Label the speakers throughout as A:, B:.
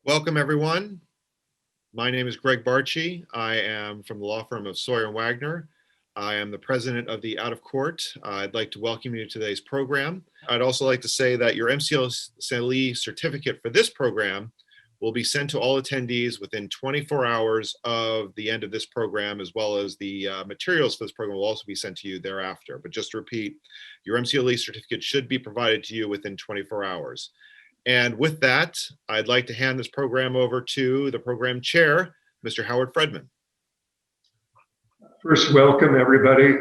A: Welcome, everyone. My name is Greg Barchi. I am from the law firm of Sawyer & Wagner. I am the president of the Out of Court. I'd like to welcome you to today's program. I'd also like to say that your MCLE certificate for this program will be sent to all attendees within 24 hours of the end of this program, as well as the materials for this program will also be sent to you thereafter. But just to repeat, your MCLE certificate should be provided to you within 24 hours. And with that, I'd like to hand this program over to the program chair, Mr. Howard Fredman.
B: First, welcome everybody.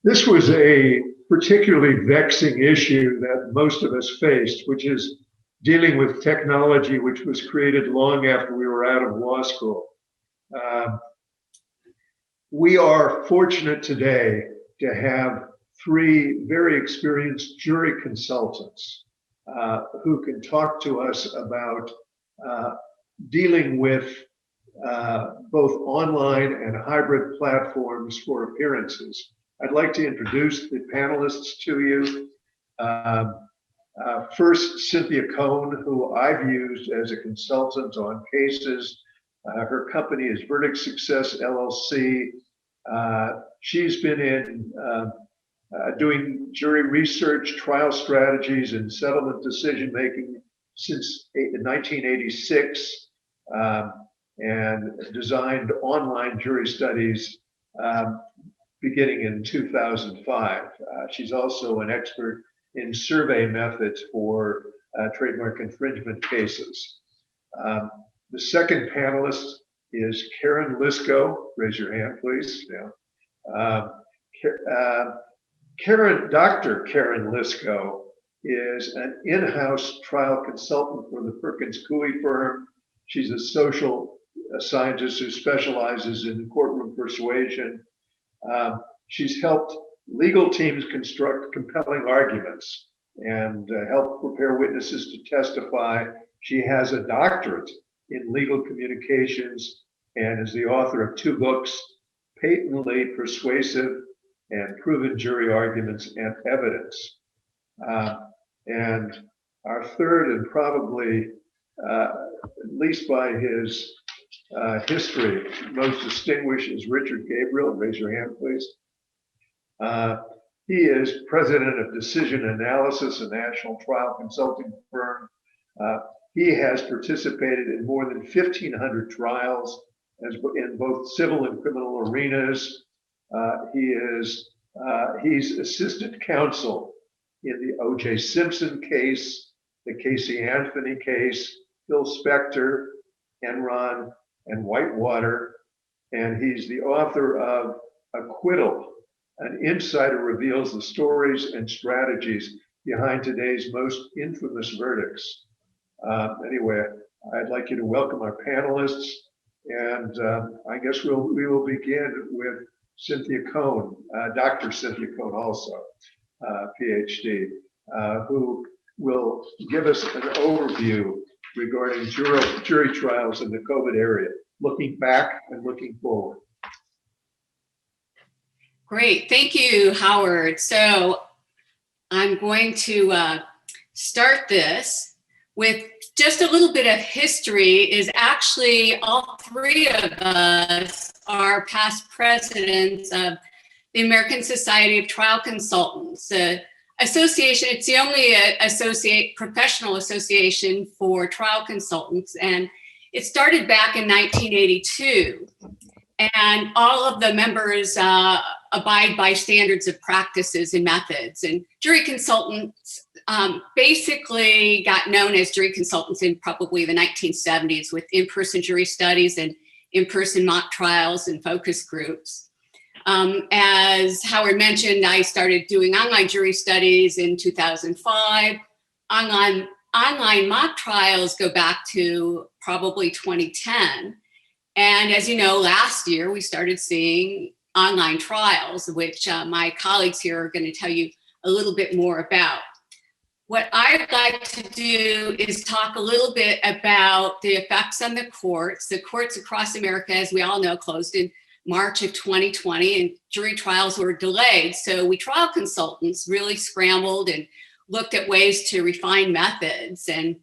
B: This was a particularly vexing issue that most of us faced, which is dealing with technology which was created long after we were out of law school. We are fortunate today to have three very experienced jury consultants who can talk to us about dealing with both online and hybrid platforms for appearances. I'd like to introduce the panelists to you. First, Cynthia Cohen, who I've used as a consultant on cases. Her company is Verdict Success LLC. She's been in doing jury research, trial strategies, and settlement decision-making since 1986, and designed online jury studies beginning in 2005. She's also an expert in survey methods for trademark infringement cases. The second panelist is Karen Lisko. Raise your hand, please. Yeah. Dr. Karen Lisko is an in-house trial consultant for the Perkins Coie firm. She's a social scientist who specializes in courtroom persuasion. She's helped legal teams construct compelling arguments and help prepare witnesses to testify. She has a doctorate in legal communications and is the author of 2 books, Patently Persuasive and Proven Jury Arguments and Evidence. And our third, and probably, at least by his history, most distinguished, is Richard Gabriel. Raise your hand, please. He is president of Decision Analysis, a national trial consulting firm. He has participated in more than 1,500 trials in both civil and criminal arenas. He's assistant counsel in the O.J. Simpson case, the Casey Anthony case, Phil Spector, Enron, and Whitewater, and he's the author of Acquittal, an insider reveals the stories and strategies behind today's most infamous verdicts. Anyway, I'd like you to welcome our panelists, and I guess we will begin with Cynthia Cohen, Dr. Cynthia Cohen also, Ph.D., who will give us an overview regarding jury trials in the COVID area, looking back and looking forward.
C: Great, thank you, Howard. So I'm going to start this with just a little bit of history. Is actually all three of us are past presidents of the American Society of Trial Consultants. Association, it's the only professional association for trial consultants, and it started back in 1982. And all of the members abide by standards of practices and methods. And jury consultants basically got known as jury consultants in probably the 1970s with in-person jury studies and in-person mock trials and focus groups. As Howard mentioned, I started doing online jury studies in 2005. Online mock trials go back to probably 2010. And as you know, last year we started seeing online trials, which my colleagues here are going to tell you a little bit more about. What I'd like to do is talk a little bit about the effects on the courts. The courts across America, as we all know, closed in March of 2020, and jury trials were delayed. So we trial consultants really scrambled and looked at ways to refine methods. And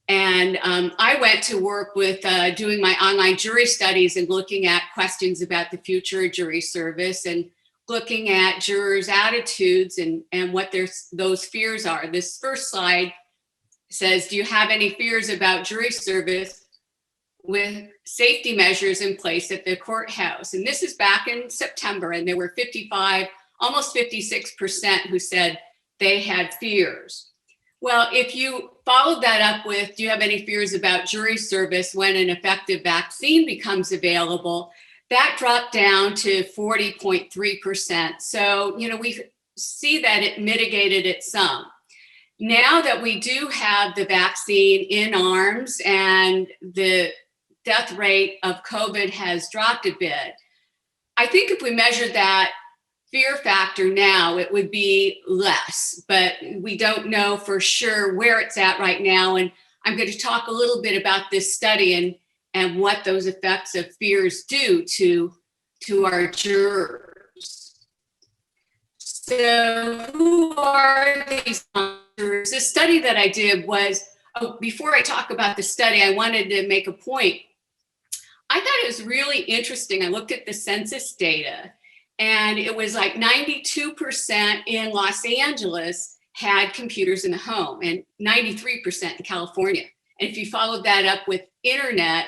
C: I went to work with doing my online jury studies and looking at questions about the future of jury service and looking at jurors' attitudes and what those fears are. This first slide says, do you have any fears about jury service with safety measures in place at the courthouse? And this is back in September, and there were 55, almost 56% who said they had fears. Well, if you followed that up with, do you have any fears about jury service when an effective vaccine becomes available? That dropped down to 40.3%. So, we see that it mitigated it some. Now that we do have the vaccine in arms and the death rate of COVID has dropped a bit, I think if we measured that fear factor now, it would be less, but we don't know for sure where it's at right now. And I'm going to talk a little bit about this study and what those effects of fears do to our jurors. So who are these jurors? This study that I did was, before I talk about the study, I wanted to make a point. I thought it was really interesting. I looked at the census data, and it was like 92% in Los Angeles had computers in the home and 93% in California. And if you followed that up with internet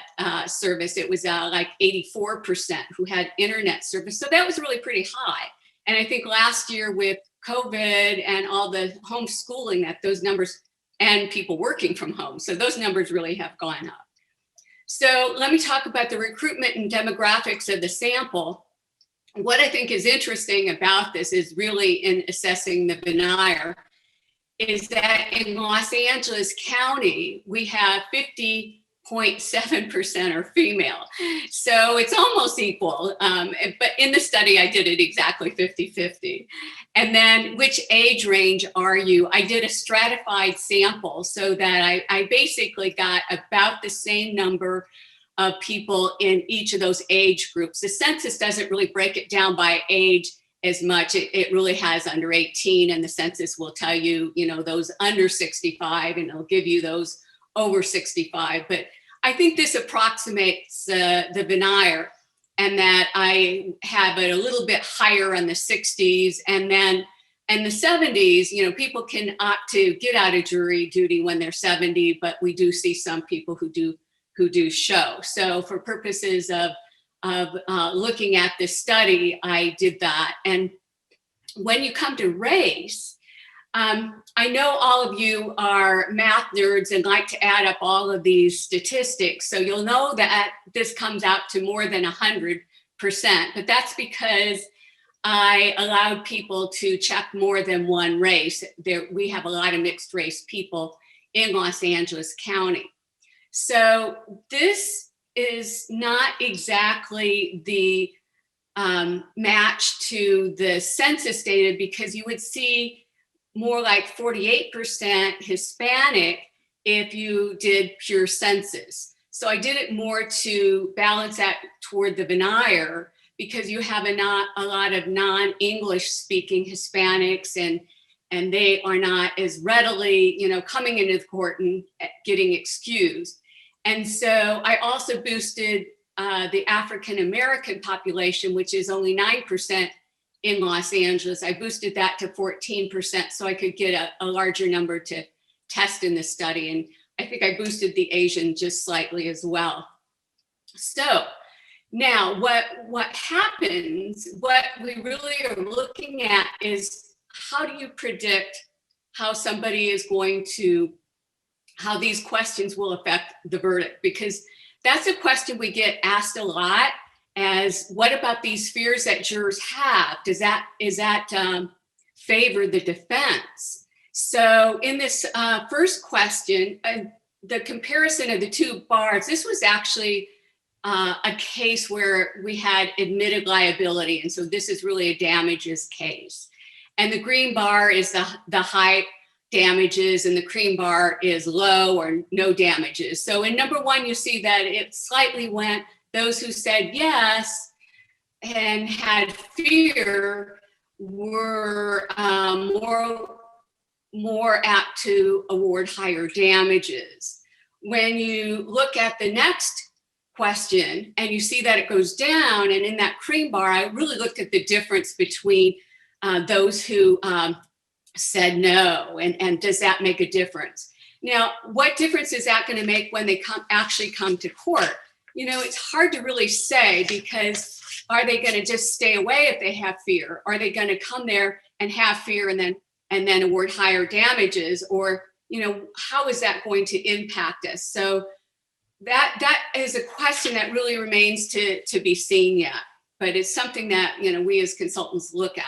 C: service, it was like 84% who had internet service. So that was really pretty high. And I think last year with COVID and all the homeschooling, that those numbers, and people working from home, so those numbers really have gone up. So let me talk about the recruitment and demographics of the sample. What I think is interesting about this is really in assessing the veneer is that in Los Angeles County, we have 50.7% are female. So it's almost equal. But in the study, I did it exactly 50-50. And then which age range are you? I did a stratified sample so that I basically got about the same number of people in each of those age groups. The census doesn't really break it down by age as much. It really has under 18, and the census will tell you, those under 65, and it'll give you those over 65. But I think this approximates the veneer, and that I have it a little bit higher on the 60s, and then in the 70s, people can opt to get out of jury duty when they're 70, but we do see some people who do show. So for purposes of looking at this study, I did that. And when you come to race, I know all of you are math nerds and like to add up all of these statistics. So you'll know that this comes out to more than 100%, but that's because I allowed people to check more than one race. We have a lot of mixed race people in Los Angeles County. So this is not exactly the match to the census data, because you would see more like 48% Hispanic if you did pure census. So I did it more to balance that toward the veneer, because you have a lot of non-English speaking Hispanics, and they are not as readily, coming into the court and getting excused. And so I also boosted the African-American population, which is only 9% in Los Angeles. I boosted that to 14% so I could get a larger number to test in the study. And I think I boosted the Asian just slightly as well. So Now, what happens, what we really are looking at is how do you predict how somebody is going to, how these questions will affect the verdict? Because that's a question we get asked a lot, as what about these fears that jurors have? Is that favor the defense? So in this first question, the comparison of the two bars, this was actually a case where we had admitted liability. And so this is really a damages case. And the green bar is the high damages and the cream bar is low or no damages. So in number one, you see that it slightly went, those who said yes and had fear were more apt to award higher damages. When you look at the next question and you see that it goes down, and in that cream bar, I really looked at the difference between those who said no, and does that make a difference? Now, what difference is that going to make when they actually come to court? You know, it's hard to really say, because are they going to just stay away if they have fear? Are they going to come there and have fear and then award higher damages? Or, you know, how is that going to impact us? So that is a question that really remains to be seen yet, but it's something that, you know, we as consultants look at.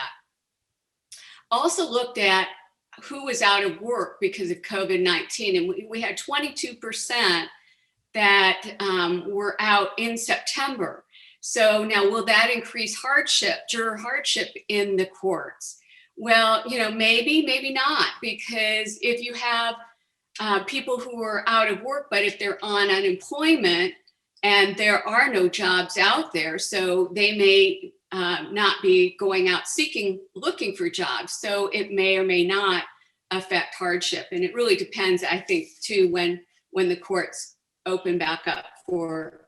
C: Also looked at who was out of work because of COVID-19, and we had 22% that were out in September. So now, will that increase hardship, juror hardship in the courts? Well, you know, maybe not, because if you have people who are out of work, but if they're on unemployment and there are no jobs out there, so they may not be going out looking for jobs. So it may or may not affect hardship. And it really depends, I think, too, when the courts open back up for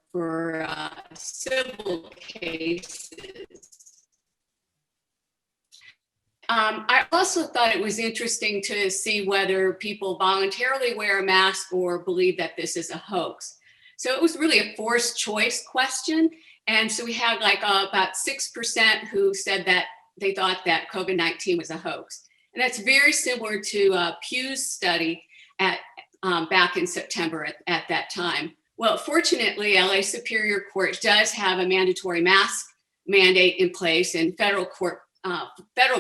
C: civil cases. I also thought it was interesting to see whether people voluntarily wear a mask or believe that this is a hoax. So it was really a forced choice question. And so we had like about 6% who said that they thought that COVID-19 was a hoax. And that's very similar to Pew's study back in September at that time. Well, fortunately, LA Superior Court does have a mandatory mask mandate in place, and federal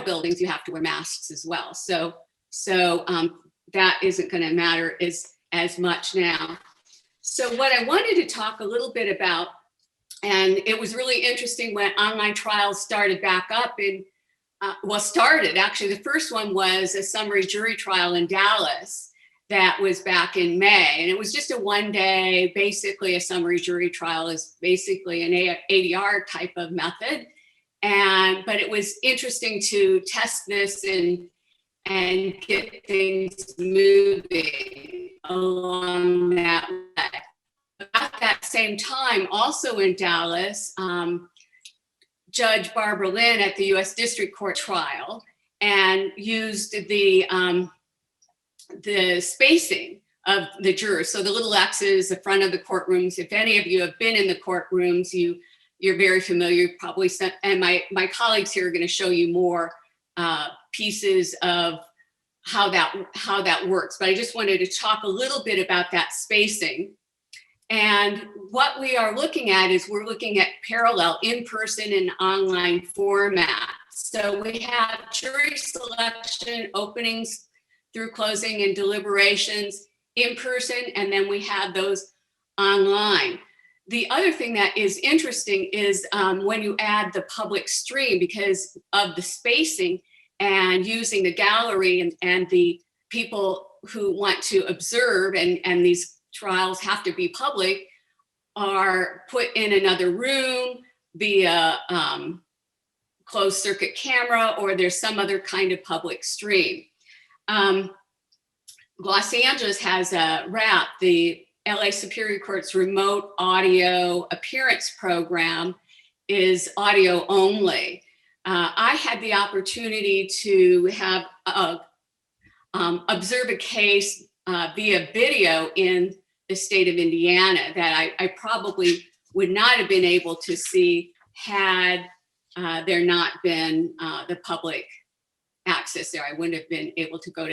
C: buildings, you have to wear masks as well. So that isn't going to matter as much now. So what I wanted to talk a little bit about, and it was really interesting when online trials started back up actually, the first one was a summary jury trial in Dallas that was back in May. And it was just a one-day, basically a summary jury trial is basically an ADR type of method. But it was interesting to test this and get things moving along that way. At that same time, also in Dallas, Judge Barbara Lynn at the U.S. District Court trial and used the spacing of the jurors. So the little X's, the front of the courtrooms. If any of you have been in the courtrooms, you're very familiar, probably, and my colleagues here are going to show you more pieces of how that works. But I just wanted to talk a little bit about that spacing. And what we are looking at is we're looking at parallel in-person and online formats. So we have jury selection, openings through closing, and deliberations in person, and then we have those online. The other thing that is interesting is when you add the public stream, because of the spacing and using the gallery and the people who want to observe, and these trials have to be public, are put in another room via closed circuit camera, or there's some other kind of public stream. Los Angeles has a RAP, the LA Superior Court's remote audio appearance program is audio only. I had the opportunity to have observe a case via video in the state of Indiana that I probably would not have been able to see had there not been the public access there. I wouldn't have been able to go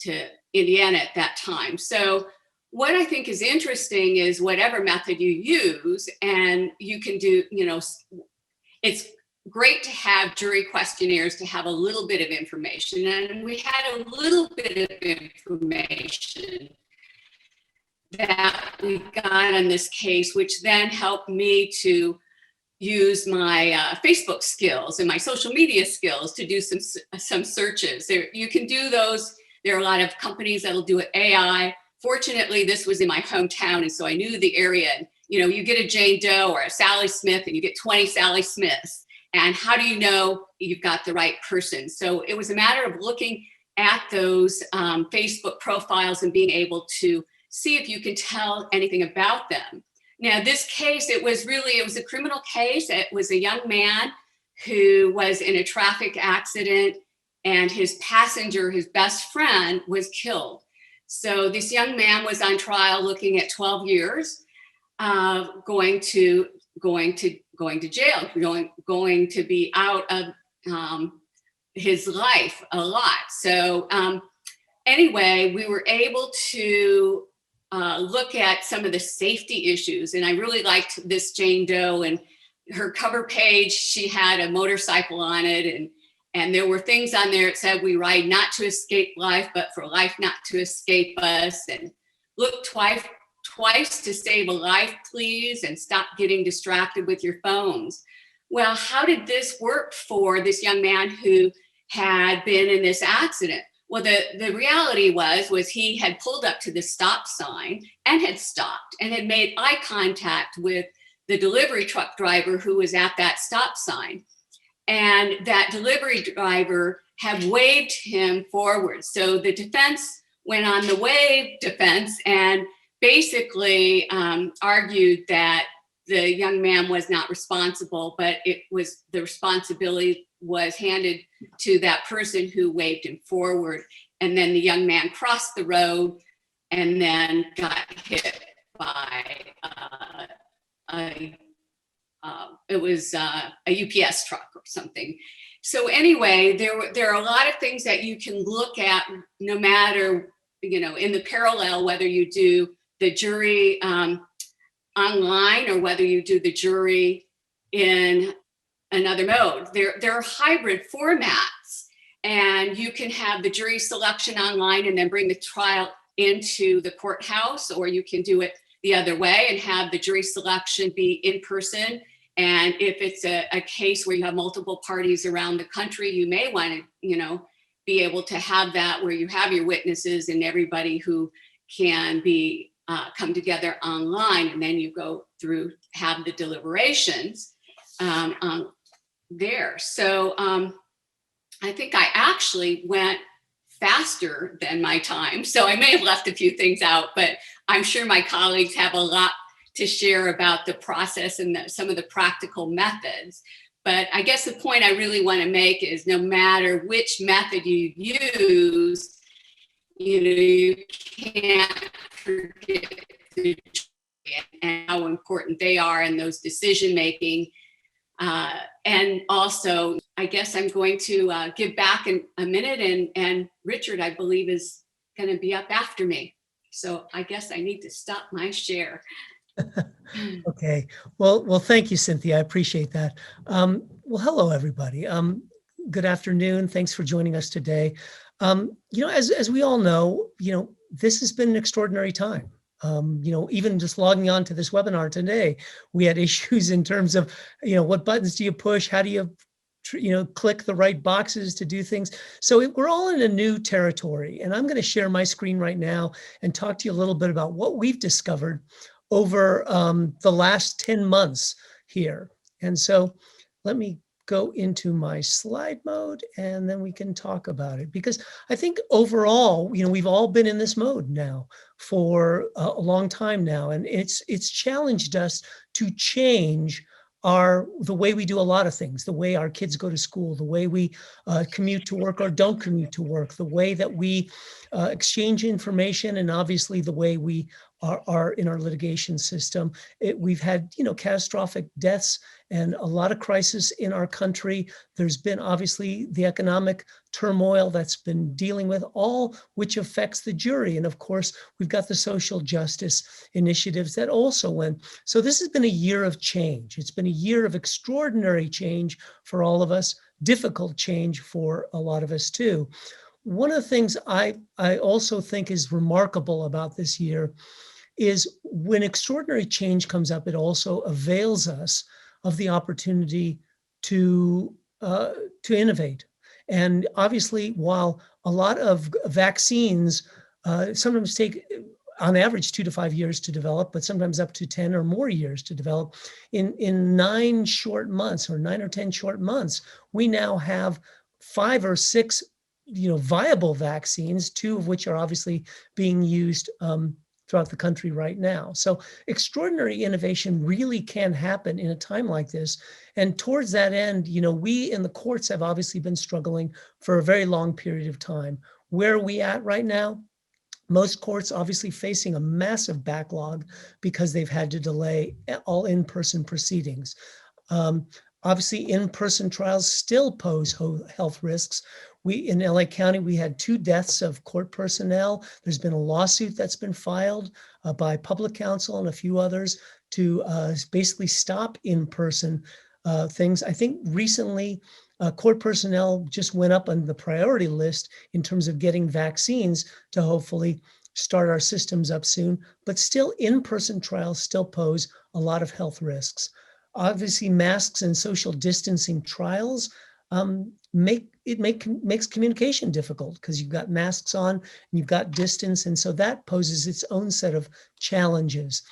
C: to Indiana at that time. So what I think is interesting is whatever method you use, and you can do, it's great to have jury questionnaires to have a little bit of information. And we had a little bit of information that we got on this case, which then helped me to use my Facebook skills and my social media skills to do some searches. You can do those. There are a lot of companies that'll do it AI. Fortunately, this was in my hometown, and so I knew the area. And, you get a Jane Doe or a Sally Smith, and you get 20 Sally Smiths. And how do you know you've got the right person? So it was a matter of looking at those Facebook profiles and being able to see if you can tell anything about them. Now, this case, it was a criminal case. It was a young man who was in a traffic accident, and his passenger, his best friend, was killed. So this young man was on trial looking at 12 years, going to jail, going to be out of his life a lot. So anyway, we were able to look at some of the safety issues. And I really liked this Jane Doe, and her cover page, she had a motorcycle on it. And there were things on there that said, we ride not to escape life, but for life not to escape us. And look twice to save a life, please, and stop getting distracted with your phones. Well, how did this work for this young man who had been in this accident? Well, the reality was he had pulled up to the stop sign and had stopped and had made eye contact with the delivery truck driver who was at that stop sign. And that delivery driver had waved him forward. So the defense went on the wave defense and basically argued that the young man was not responsible, but the responsibility was handed to that person who waved him forward. And then the young man crossed the road and then got hit by it was a UPS truck or something. So anyway, there are a lot of things that you can look at, no matter, in the parallel, whether you do the jury online or whether you do the jury in another mode. There are hybrid formats, and you can have the jury selection online and then bring the trial into the courthouse, or you can do it the other way and have the jury selection be in person. And if it's a case where you have multiple parties around the country, you may want to, be able to have that where you have your witnesses and everybody who can be come together online, and then you go through, have the deliberations there. So I think I actually went faster than my time. So I may have left a few things out, but I'm sure my colleagues have a lot to share about the process and some of the practical methods. But I guess the point I really want to make is no matter which method you use, you can't forget the jury and how important they are in those decision making. And also, I guess I'm going to give back in a minute, and Richard, I believe, is going to be up after me. So I guess I need to stop my share.
D: Okay. Well, thank you, Cynthia. I appreciate that. Well, hello, everybody. Good afternoon. Thanks for joining us today. As we all know, this has been an extraordinary time. Even just logging on to this webinar today, we had issues in terms of, what buttons do you push? How do you, click the right boxes to do things? So we're all in a new territory, and I'm going to share my screen right now and talk to you a little bit about what we've discovered over the last 10 months here. And so let me go into my slide mode, and then we can talk about it, because I think overall, we've all been in this mode now for a long time now, and it's challenged us to change the way we do a lot of things, the way our kids go to school, the way we commute to work or don't commute to work, the way that we exchange information, and obviously the way we are in our litigation system. We've had, catastrophic deaths and a lot of crisis in our country. There's been obviously the economic turmoil that's been dealing with, all which affects the jury. And of course, we've got the social justice initiatives that also went. So this has been a year of change. It's been a year of extraordinary change for all of us, difficult change for a lot of us too. One of the things I also think is remarkable about this year is when extraordinary change comes up, it also avails us of the opportunity to innovate. And obviously, while a lot of vaccines sometimes take, on average, 2 to 5 years to develop, but sometimes up to 10 or more years to develop, in 9 short months or 9 or 10 short months, we now have 5 or 6 viable vaccines, 2 of which are obviously being used throughout the country right now. So extraordinary innovation really can happen in a time like this. And towards that end, we in the courts have obviously been struggling for a very long period of time. Where are we at right now? Most courts obviously facing a massive backlog because they've had to delay all in-person proceedings. Obviously, in-person trials still pose health risks. In LA County, we had 2 deaths of court personnel. There's been a lawsuit that's been filed by public counsel and a few others to basically stop in-person things. I think recently, court personnel just went up on the priority list in terms of getting vaccines to hopefully start our systems up soon. But still, in-person trials still pose a lot of health risks. Obviously, masks and social distancing trials makes communication difficult because you've got masks on and you've got distance. And so that poses its own set of challenges.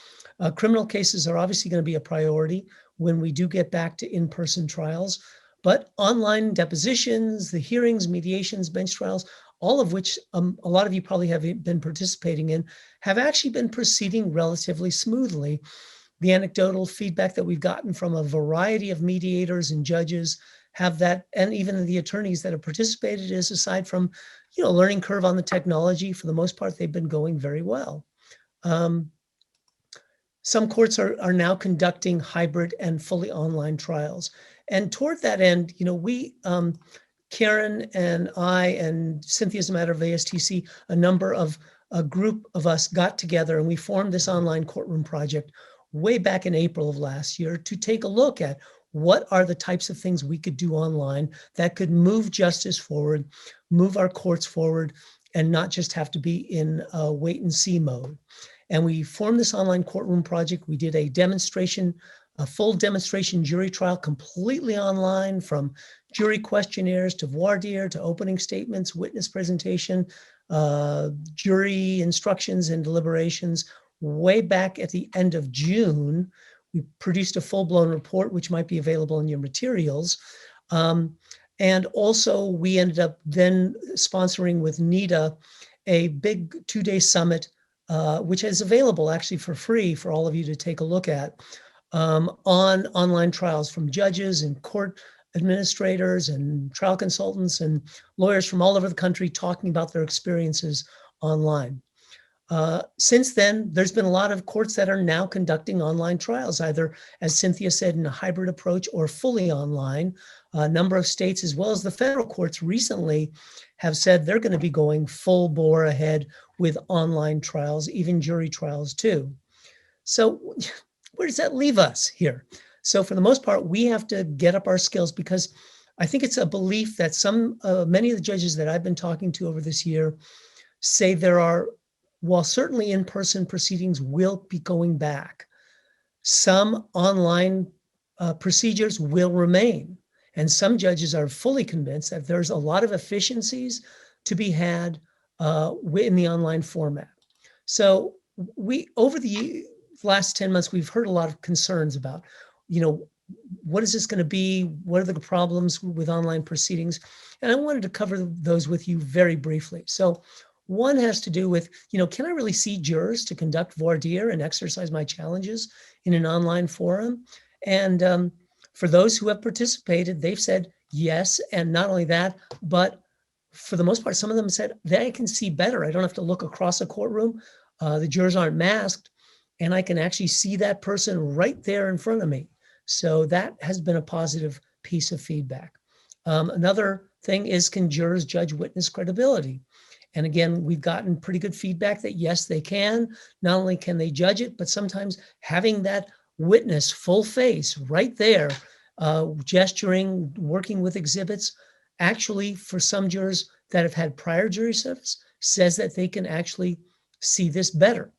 D: Criminal cases are obviously going to be a priority when we do get back to in-person trials, but online depositions, the hearings, mediations, bench trials, all of which a lot of you probably have been participating in, have actually been proceeding relatively smoothly. The anecdotal feedback that we've gotten from a variety of mediators and judges have that, and even the attorneys that have participated, is aside from, learning curve on the technology, for the most part, they've been going very well. Some courts are now conducting hybrid and fully online trials. And toward that end, we, Karen and I and Cynthia, as a matter of ASTC, a group of us got together and we formed this Online Courtroom Project way back in April of last year to take a look at what are the types of things we could do online that could move justice forward, move our courts forward, and not just have to be in a wait and see mode. And we formed this Online Courtroom Project. We did a full demonstration jury trial completely online, from jury questionnaires to voir dire to opening statements, witness presentation, jury instructions and deliberations. Way back at the end of June, we produced a full-blown report, which might be available in your materials. And also, we ended up then sponsoring with NIDA a big 2-day summit, which is available actually for free for all of you to take a look at, on online trials, from judges and court administrators and trial consultants and lawyers from all over the country talking about their experiences online. Since then, there's been a lot of courts that are now conducting online trials, either, as Cynthia said, in a hybrid approach or fully online. A number of states, as well as the federal courts, recently have said they're going to be going full bore ahead with online trials, even jury trials too. So where does that leave us here? So for the most part, we have to get up our skills, because I think it's a belief that many of the judges that I've been talking to over this year say while certainly in-person proceedings will be going back, some online procedures will remain. And some judges are fully convinced that there's a lot of efficiencies to be had in the online format. So over the last 10 months, we've heard a lot of concerns about, what is this going to be? What are the problems with online proceedings? And I wanted to cover those with you very briefly. So one has to do with, can I really see jurors to conduct voir dire and exercise my challenges in an online forum? And for those who have participated, they've said yes. And not only that, but for the most part, some of them said they can see better. I don't have to look across a courtroom. The jurors aren't masked, and I can actually see that person right there in front of me. So that has been a positive piece of feedback. Another thing is, can jurors judge witness credibility? And again, we've gotten pretty good feedback that yes, they can. Not only can they judge it, but sometimes having that witness full face right there, gesturing, working with exhibits, actually for some jurors that have had prior jury service, says that they can actually see this better.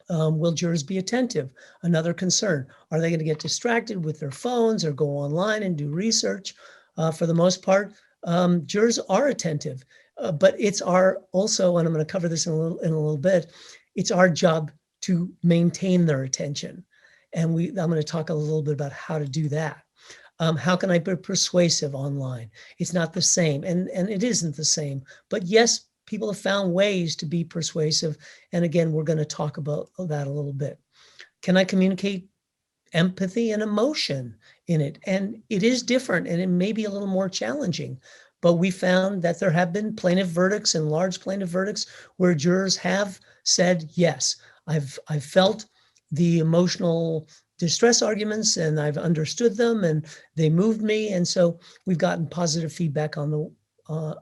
D: Will jurors be attentive? Another concern. Are they going to get distracted with their phones or go online and do research? For the most part, jurors are attentive, but it's our also, and I'm going to cover this in a little bit, it's our job to maintain their attention. And I'm going to talk a little bit about how to do that. How can I be persuasive online? It's not the same, and it isn't the same. But yes, people have found ways to be persuasive. And again, we're going to talk about that a little bit. Can I communicate empathy and emotion in it? And it is different, and it may be a little more challenging. But we found that there have been plaintiff verdicts and large plaintiff verdicts where jurors have said, yes, I've felt the emotional distress arguments and I've understood them and they moved me. And so we've gotten positive feedback on the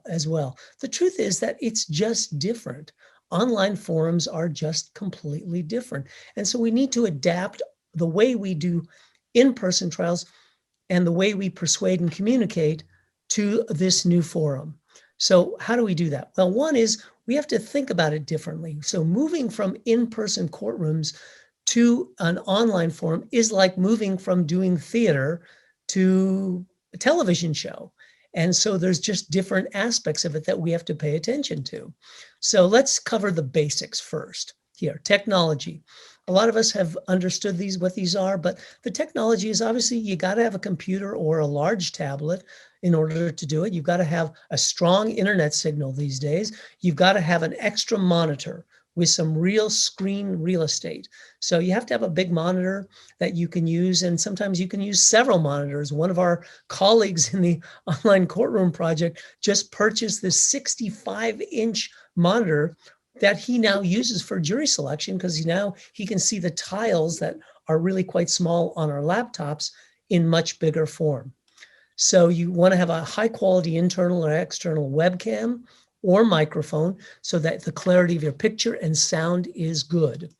D: as well. The truth is that it's just different. Online forums are just completely different. And so we need to adapt the way we do in-person trials and the way we persuade and communicate to this new forum. So how do we do that? Well, one is we have to think about it differently. So moving from in-person courtrooms to an online forum is like moving from doing theater to a television show. And so there's just different aspects of it that we have to pay attention to. So let's cover the basics first here. Technology. A lot of us have understood what these are, but the technology is obviously you got to have a computer or a large tablet in order to do it. You've got to have a strong internet signal these days. You've got to have an extra monitor with some real screen real estate. So you have to have a big monitor that you can use, and sometimes you can use several monitors. One of our colleagues in the Online Courtroom Project just purchased this 65-inch monitor that he now uses for jury selection because now he can see the tiles that are really quite small on our laptops in much bigger form. So you want to have a high quality internal or external webcam or microphone so that the clarity of your picture and sound is good.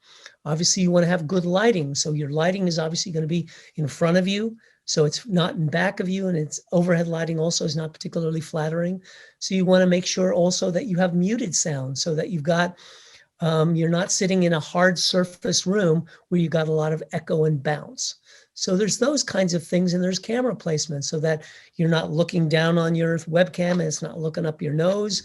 D: Obviously, you want to have good lighting. So your lighting is obviously going to be in front of you, so it's not in back of you, and its overhead lighting also is not particularly flattering. So you want to make sure also that you have muted sound so that you've got, you're not sitting in a hard surface room where you got a lot of echo and bounce. So there's those kinds of things, and there's camera placement so that you're not looking down on your webcam and it's not looking up your nose,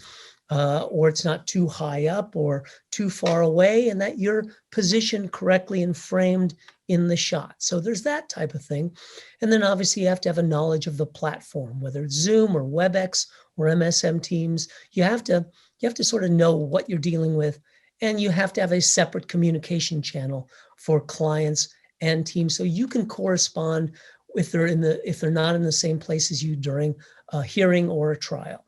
D: or it's not too high up or too far away, and that you're positioned correctly and framed in the shot. So there's that type of thing. And then obviously you have to have a knowledge of the platform, whether it's Zoom or WebEx or MSM Teams. You have to sort of know what you're dealing with, and you have to have a separate communication channel for clients and teams so you can correspond if they're not in the same place as you during a hearing or a trial.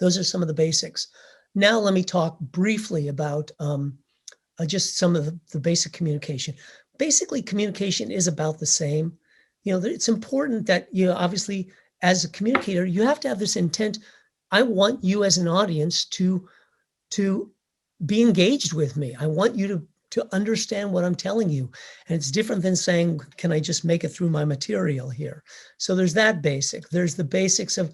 D: Those are some of the basics. Now let me talk briefly about just some of the basic communication. Basically, communication is about the same. It's important that, obviously, as a communicator, you have to have this intent. I want you as an audience to be engaged with me. I want you to understand what I'm telling you. And it's different than saying, can I just make it through my material here? So there's that basic. There's the basics of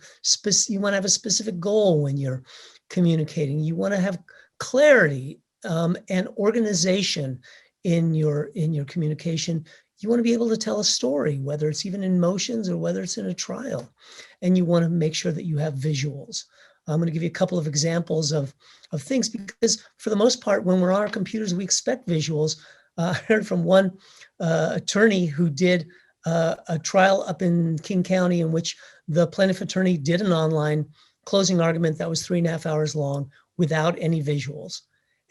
D: you want to have a specific goal when you're communicating. You want to have clarity and organization in your communication. You want to be able to tell a story, whether it's even in motions or whether it's in a trial. And you want to make sure that you have visuals. I'm going to give you a couple of examples of things, because for the most part, when we're on our computers, we expect visuals. I heard from one attorney who did a trial up in King County in which the plaintiff attorney did an online closing argument that was 3.5 hours long without any visuals.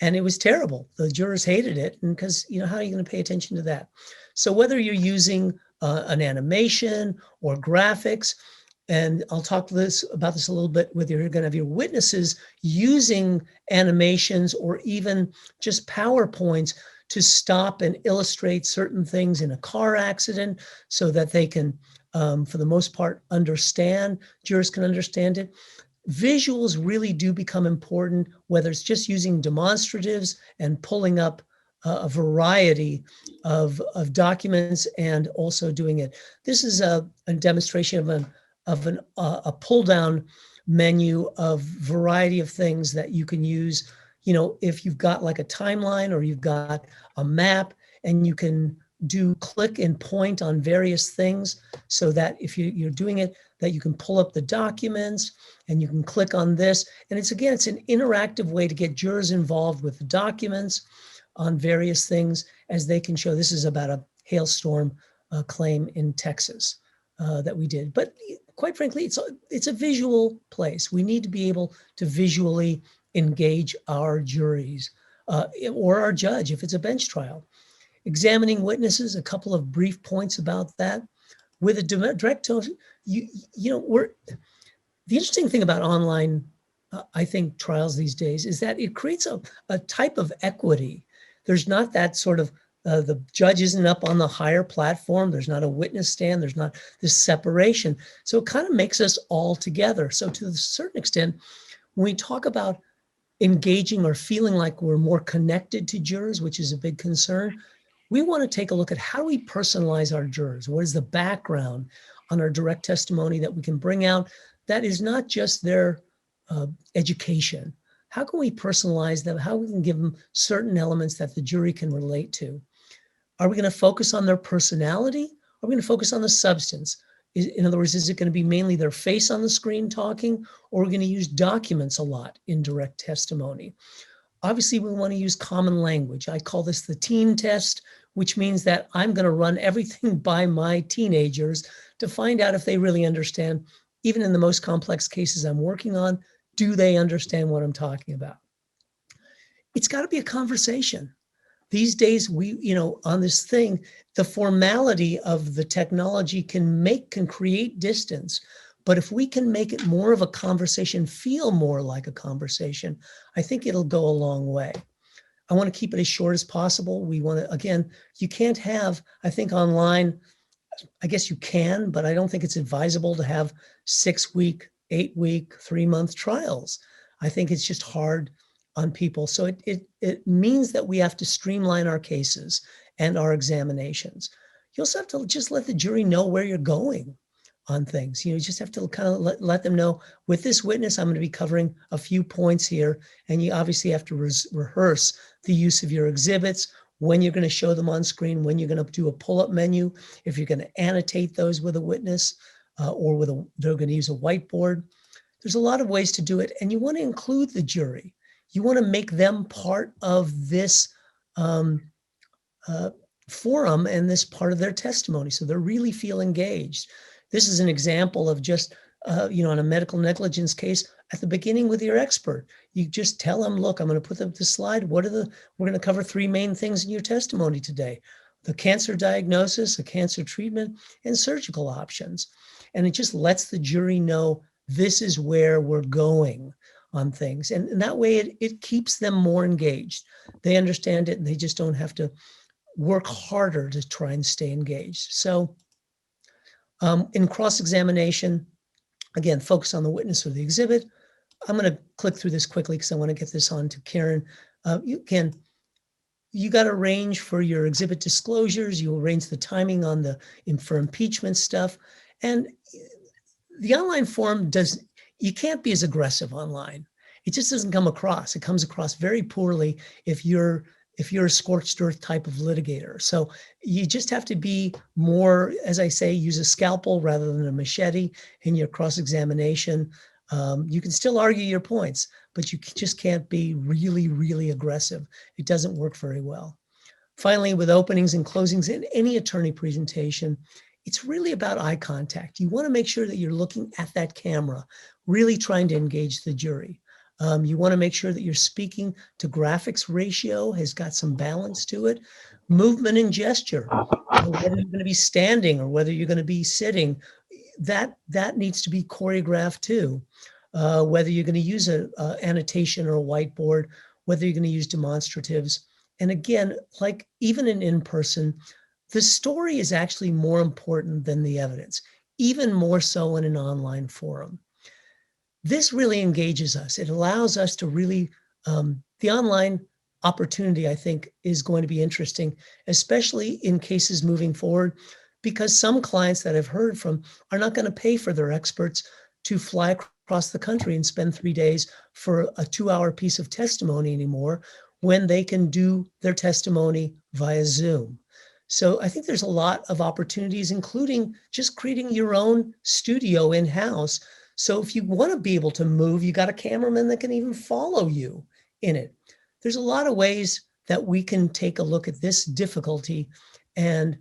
D: And it was terrible. The jurors hated it, and because, how are you going to pay attention to that? So whether you're using an animation or graphics, and I'll talk about this a little bit, whether you're going to have your witnesses using animations or even just PowerPoints to stop and illustrate certain things in a car accident so that they can, for the most part, understand, jurors can understand it. Visuals really do become important, whether it's just using demonstratives and pulling up a variety of documents and also doing it. This is a demonstration of a pull down menu of variety of things that you can use. You know, if you've got like a timeline or you've got a map, and you can do click and point on various things so that if you're doing it, that you can pull up the documents and you can click on this. And it's an interactive way to get jurors involved with the documents on various things as they can show. This is about a hailstorm claim in Texas that we did. But quite frankly, it's a visual place. We need to be able to visually engage our juries or our judge if it's a bench trial. Examining witnesses, a couple of brief points about that. With a direct tone, the interesting thing about online, I think, trials these days is that it creates a type of equity. There's not that sort of, the judge isn't up on the higher platform. There's not a witness stand. There's not this separation. So it kind of makes us all together. So to a certain extent, when we talk about engaging or feeling like we're more connected to jurors, which is a big concern, we want to take a look at how do we personalize our jurors? What is the background on our direct testimony that we can bring out that is not just their education? How can we personalize them? How we can give them certain elements that the jury can relate to? Are we going to focus on their personality? Are we going to focus on the substance? In other words, is it going to be mainly their face on the screen talking, or are we going to use documents a lot in direct testimony? Obviously, we want to use common language. I call this the teen test, which means that I'm going to run everything by my teenagers to find out if they really understand, even in the most complex cases I'm working on, do they understand what I'm talking about? It's got to be a conversation. These days, on this thing, the formality of the technology can create distance. But if we can make it more of a conversation, feel more like a conversation, I think it'll go a long way. I want to keep it as short as possible. We want to, again, you can't have, I think online, I guess you can, but I don't think it's advisable to have 6-week, 8-week, 3-month trials. I think it's just hard on people. So it means that we have to streamline our cases and our examinations. You also have to just let the jury know where you're going on things. You just have to kind of let them know, with this witness, I'm going to be covering a few points here. And you obviously have to rehearse the use of your exhibits, when you're going to show them on screen, when you're going to do a pull-up menu, if you're going to annotate those with a witness or they're going to use a whiteboard. There's a lot of ways to do it. And you want to include the jury. You want to make them part of this forum and this part of their testimony, so they really feel engaged. This is an example of just, on a medical negligence case, at the beginning with your expert, you just tell them, look, I'm going to put up the slide. We're going to cover 3 main things in your testimony today: the cancer diagnosis, a cancer treatment, and surgical options. And it just lets the jury know this is where we're going on things. And that way it keeps them more engaged. They understand it and they just don't have to work harder to try and stay engaged. So in cross-examination, again, focus on the witness or the exhibit. I'm going to click through this quickly because I want to get this on to Karen. You got to arrange for your exhibit disclosures. You arrange the timing for impeachment stuff. And the online forum you can't be as aggressive online. It just doesn't come across. It comes across very poorly if you're a scorched earth type of litigator. So you just have to be more, as I say, use a scalpel rather than a machete in your cross-examination. You can still argue your points, but you just can't be really, really aggressive. It doesn't work very well. Finally, with openings and closings in any attorney presentation, it's really about eye contact. You want to make sure that you're looking at that camera, really trying to engage the jury. You want to make sure that you're speaking to graphics ratio, has got some balance to it. Movement and gesture, whether you're going to be standing or whether you're going to be sitting. that needs to be choreographed too. Whether you're going to use a annotation or a whiteboard, whether you're going to use demonstratives. And again, like even in person, the story is actually more important than the evidence, even more so in an online forum. This really engages us. It allows us to really, the online opportunity, I think, is going to be interesting, especially in cases moving forward, because some clients that I've heard from are not going to pay for their experts to fly across the country and spend 3 days for a 2-hour piece of testimony anymore when they can do their testimony via Zoom. So I think there's a lot of opportunities, including just creating your own studio in-house. So if you want to be able to move, you got a cameraman that can even follow you in it. There's a lot of ways that we can take a look at this difficulty, and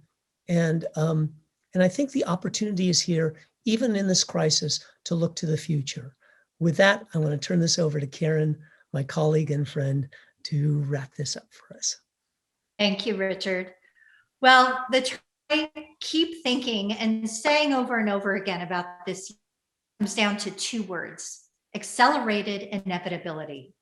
D: I think the opportunity is here, even in this crisis, to look to the future. With that, I want to turn this over to Karen, my colleague and friend, to wrap this up for us.
E: Thank you, Richard. Well, I keep thinking and saying over and over again about this comes down to 2 words: accelerated inevitability.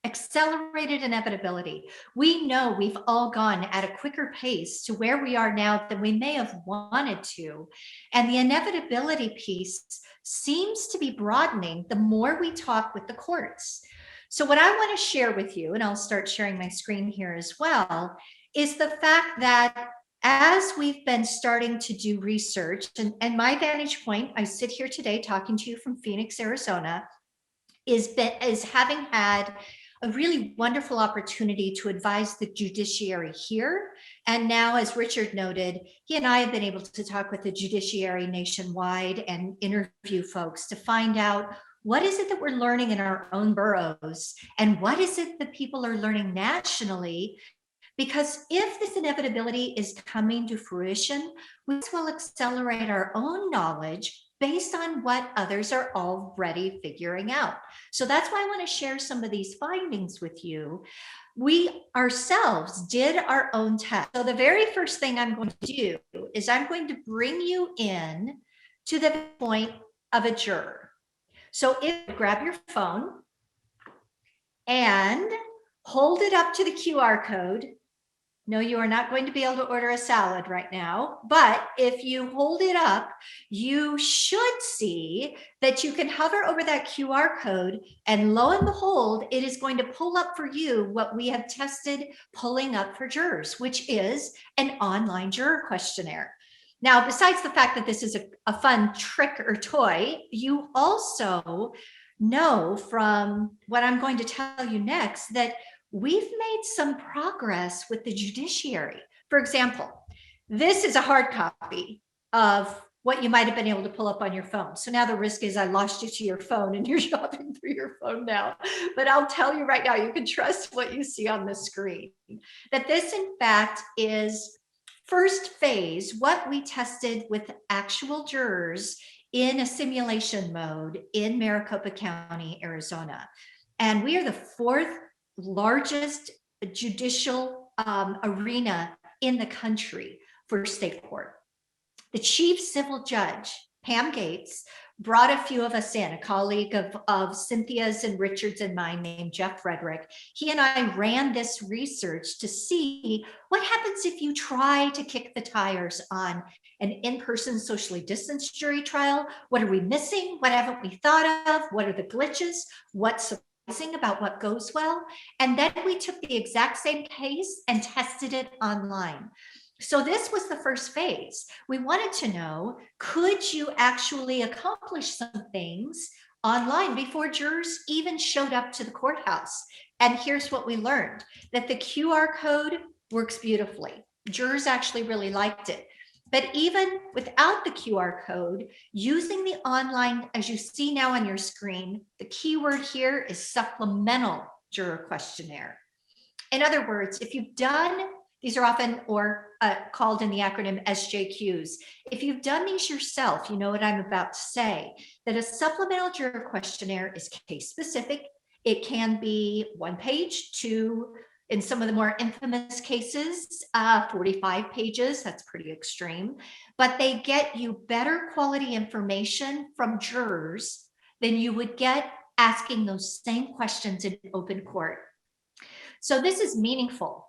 E: Accelerated inevitability. We know we've all gone at a quicker pace to where we are now than we may have wanted to. And the inevitability piece seems to be broadening the more we talk with the courts. So what I want to share with you, and I'll start sharing my screen here as well, is the fact that as we've been starting to do research, and my vantage point, I sit here today talking to you from Phoenix, Arizona, is having had a really wonderful opportunity to advise the judiciary here. And now, as Richard noted, he and I have been able to talk with the judiciary nationwide and interview folks to find out what is it that we're learning in our own boroughs, and what is it that people are learning nationally. Because if this inevitability is coming to fruition, we will accelerate our own knowledge based on what others are already figuring out. So that's why I want to share some of these findings with you. We ourselves did our own test. So the very first thing I'm going to do is I'm going to bring you in to the point of a juror. So if you grab your phone and hold it up to the QR code. No, you are not going to be able to order a salad right now, but if you hold it up, you should see that you can hover over that QR code, and lo and behold, it is going to pull up for you what we have tested pulling up for jurors, which is an online juror questionnaire. Now, besides the fact that this is a fun trick or toy, you also know from what I'm going to tell you next that we've made some progress with the judiciary. For example, this is a hard copy of what you might have been able to pull up on your phone. So now the risk is I lost you to your phone and you're shopping through your phone now. But I'll tell you right now, you can trust what you see on the screen. That this, in fact, is first phase, what we tested with actual jurors in a simulation mode in Maricopa County, Arizona. And we are the 4th largest judicial arena in the country for state court. The chief civil judge, Pam Gates, brought a few of us in, a colleague of Cynthia's and Richard's and mine named Jeff Frederick. He and I ran this research to see what happens if you try to kick the tires on an in-person socially distanced jury trial. What are we missing? What haven't we thought of? What are the glitches? What's about what goes well? And then we took the exact same case and tested it online. So this was the first phase. We wanted to know, could you actually accomplish some things online before jurors even showed up to the courthouse? And here's what we learned, that the QR code works beautifully. Jurors actually really liked it. But even without the QR code, using the online, as you see now on your screen, the keyword here is supplemental juror questionnaire. In other words, if you've done, these are often called in the acronym SJQs. If you've done these yourself, you know what I'm about to say, that a supplemental juror questionnaire is case specific. It can be 1 page to In some of the more infamous cases, 45 pages, that's pretty extreme, but they get you better quality information from jurors than you would get asking those same questions in open court. So this is meaningful,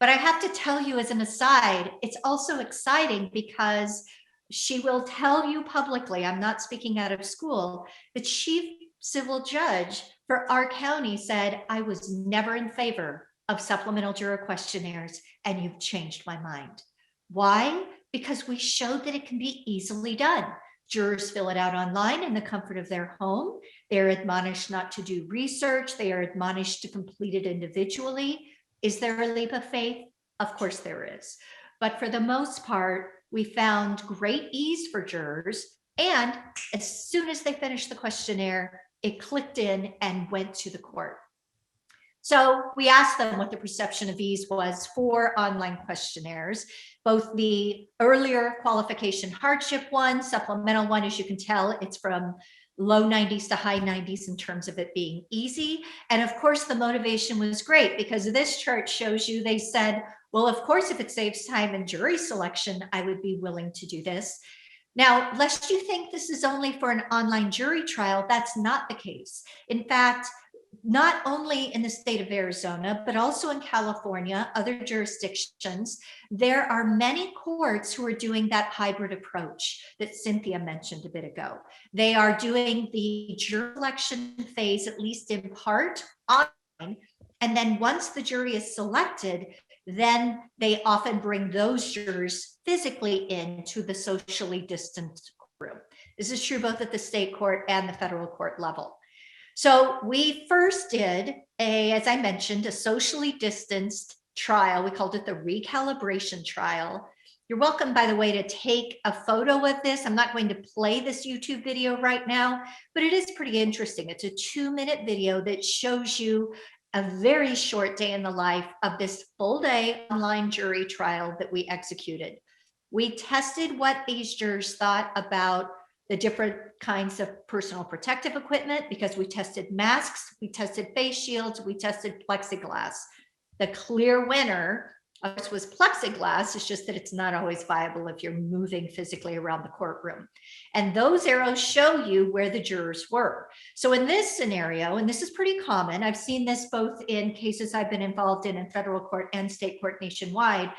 E: but I have to tell you as an aside, it's also exciting because she will tell you publicly, I'm not speaking out of school, the chief civil judge for our county said, I was never in favor of supplemental juror questionnaires, and you've changed my mind. Why? Because we showed that it can be easily done. Jurors fill it out online in the comfort of their home. They're admonished not to do research. They are admonished to complete it individually. Is there a leap of faith? Of course there is. But for the most part, we found great ease for jurors. And as soon as they finished the questionnaire, it clicked in and went to the court. So we asked them what the perception of ease was for online questionnaires, both the earlier qualification hardship one, supplemental one, as you can tell, it's from low 90s to high 90s in terms of it being easy. And of course, the motivation was great because this chart shows you, they said, well, of course, if it saves time in jury selection, I would be willing to do this. Now, lest you think this is only for an online jury trial, that's not the case. In fact, not only in the state of Arizona, but also in California, other jurisdictions, there are many courts who are doing that hybrid approach that Cynthia mentioned a bit ago. They are doing the jury selection phase, at least in part, online, and then once the jury is selected, then they often bring those jurors physically into the socially distanced courtroom. This is true both at the state court and the federal court level. So we first did as I mentioned, a socially distanced trial. We called it the Recalibration Trial. You're welcome, by the way, to take a photo of this. I'm not going to play this YouTube video right now, but it is pretty interesting. It's a 2-minute video that shows you a very short day in the life of this full day online jury trial that we executed. We tested what these jurors thought about the different kinds of personal protective equipment because we tested masks, we tested face shields, we tested plexiglass. The clear winner, of course, was plexiglass. It's just that it's not always viable if you're moving physically around the courtroom. And those arrows show you where the jurors were. So in this scenario, and this is pretty common, I've seen this both in cases I've been involved in federal court and state court nationwide.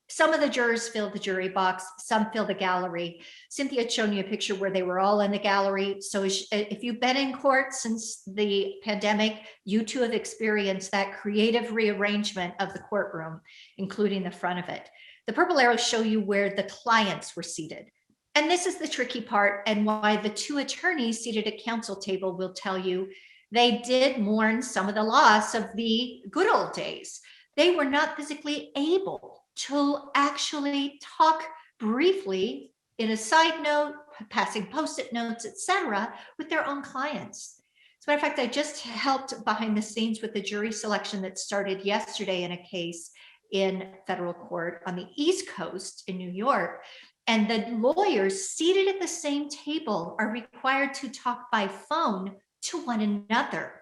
E: Some of the jurors fill the jury box, some fill the gallery. Cynthia had shown you a picture where they were all in the gallery. So if you've been in court since the pandemic, you too have experienced that creative rearrangement of the courtroom, including the front of it. The purple arrows show you where the clients were seated. And this is the tricky part, and why the 2 attorneys seated at counsel table will tell you they did mourn some of the loss of the good old days. They were not physically able to actually talk briefly in a side note, passing post-it notes, etc., with their own clients. As a matter of fact, I just helped behind the scenes with the jury selection that started yesterday in a case in federal court on the East Coast in New York. And the lawyers seated at the same table are required to talk by phone to one another.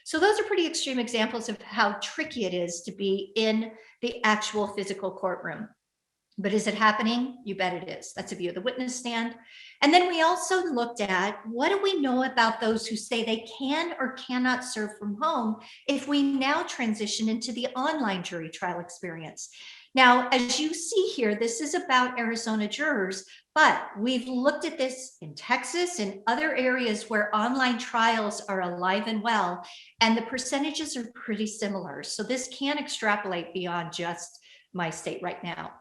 E: So those are pretty extreme examples of how tricky it is to be in the actual physical courtroom. But is it happening? You bet it is. That's a view of the witness stand. And then we also looked at, what do we know about those who say they can or cannot serve from home if we now transition into the online jury trial experience? Now, as you see here, this is about Arizona jurors, but we've looked at this in Texas and other areas where online trials are alive and well, and the percentages are pretty similar. So this can extrapolate beyond just my state right now.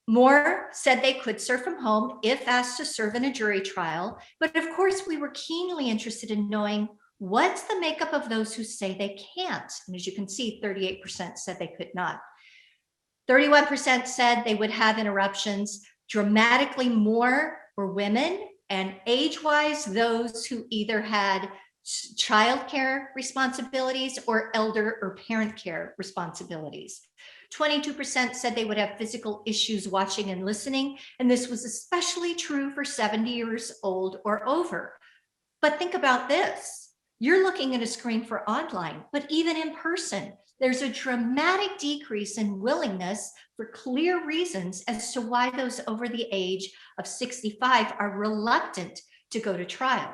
E: More said they could serve from home if asked to serve in a jury trial, but of course we were keenly interested in knowing what's the makeup of those who say they can't. And as you can see, 38% said they could not. 31% said they would have interruptions. Dramatically more were women, and age-wise, those who either had childcare responsibilities or elder or parent care responsibilities. 22% said they would have physical issues watching and listening, and this was especially true for 70 years old or over. But think about this. You're looking at a screen for online, but even in person, there's a dramatic decrease in willingness for clear reasons as to why those over the age of 65 are reluctant to go to trial.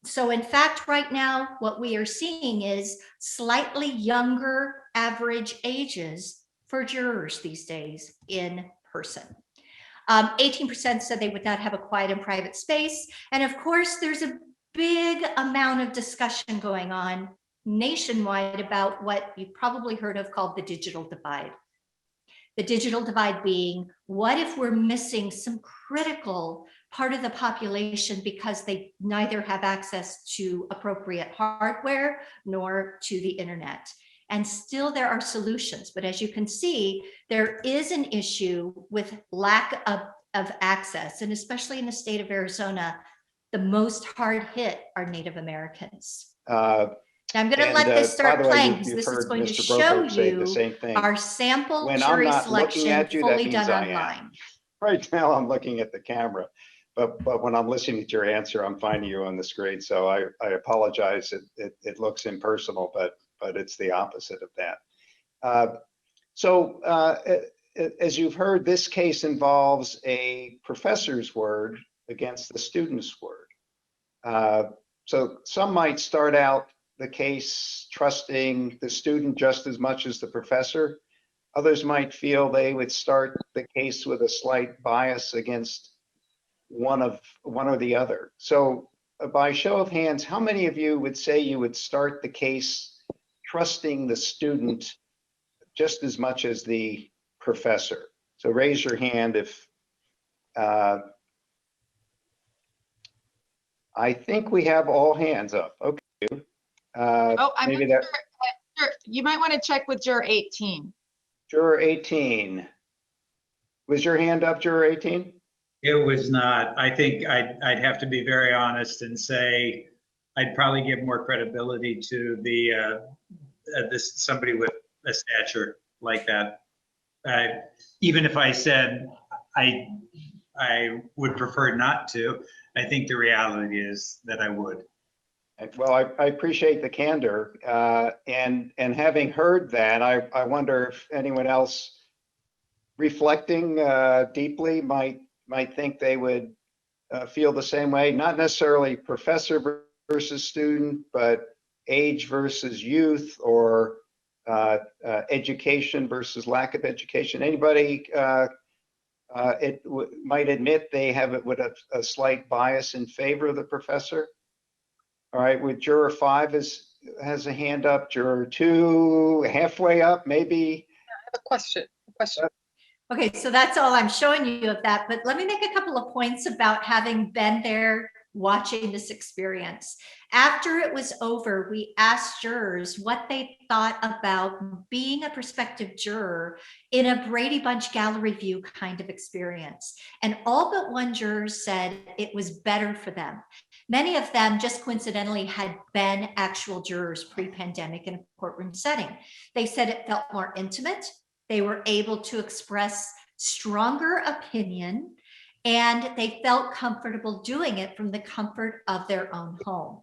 E: So in fact, right now, what we are seeing is slightly younger average ages for jurors these days in person. 18% said they would not have a quiet and private space. And of course, there's a big amount of discussion going on nationwide about what you've probably heard of called the digital divide. The digital divide being, what if we're missing some critical part of the population because they neither have access to appropriate hardware nor to the internet? And still there are solutions, but as you can see, there is an issue with lack of access, and especially in the state of Arizona, the most hard hit are Native Americans. I'm going to let this start playing because this is going to show you our sample jury selection fully done online.
F: Right now, I'm looking at the camera, but when I'm listening to your answer, I'm finding you on the screen. So I apologize. It looks impersonal, but it's the opposite of that. As you've heard, this case involves a professor's word against the student's word. So some might start out the case trusting the student just as much as the professor. Others might feel they would start the case with a slight bias against one or the other. So by show of hands, how many of you would say you would start the case trusting the student just as much as the professor? So raise your hand if I think we have all hands up. Okay.
G: I'm
F: maybe
G: not sure. You might want to check with juror 18.
F: Juror 18. Was your hand up, juror 18?
H: It was not. I think I'd have to be very honest and say I'd probably give more credibility to the somebody with a stature like that. Even if I said I would prefer not to, I think the reality is that I would.
F: Well, I appreciate the candor, and having heard that, I wonder if anyone else reflecting deeply might think they would feel the same way. Not necessarily professor versus student, but age versus youth, or education versus lack of education. Anybody might admit they have a slight bias in favor of the professor. All right, with juror 5 has a hand up, juror 2 halfway up, maybe.
G: I have a question.
E: Okay, so that's all I'm showing you of that, but let me make a couple of points about having been there watching this experience. After it was over, we asked jurors what they thought about being a prospective juror in a Brady Bunch gallery view kind of experience. And all but one juror said it was better for them. Many of them just coincidentally had been actual jurors pre-pandemic in a courtroom setting. They said it felt more intimate. They were able to express stronger opinion, and they felt comfortable doing it from the comfort of their own home.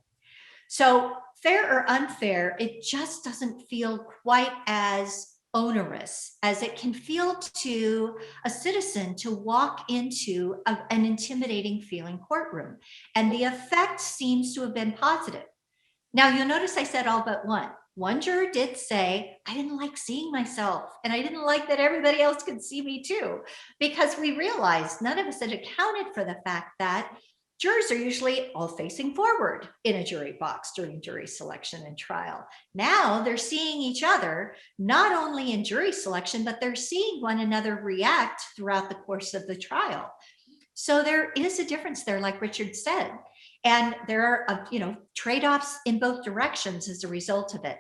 E: So fair or unfair, it just doesn't feel quite as onerous as it can feel to a citizen to walk into an intimidating feeling courtroom. And the effect seems to have been positive. Now you'll notice I said all but one. One juror did say, I didn't like seeing myself, and I didn't like that everybody else could see me too, because we realized none of us had accounted for the fact that jurors are usually all facing forward in a jury box during jury selection and trial. Now they're seeing each other, not only in jury selection, but they're seeing one another react throughout the course of the trial. So there is a difference there, like Richard said. And there are, trade-offs in both directions as a result of it.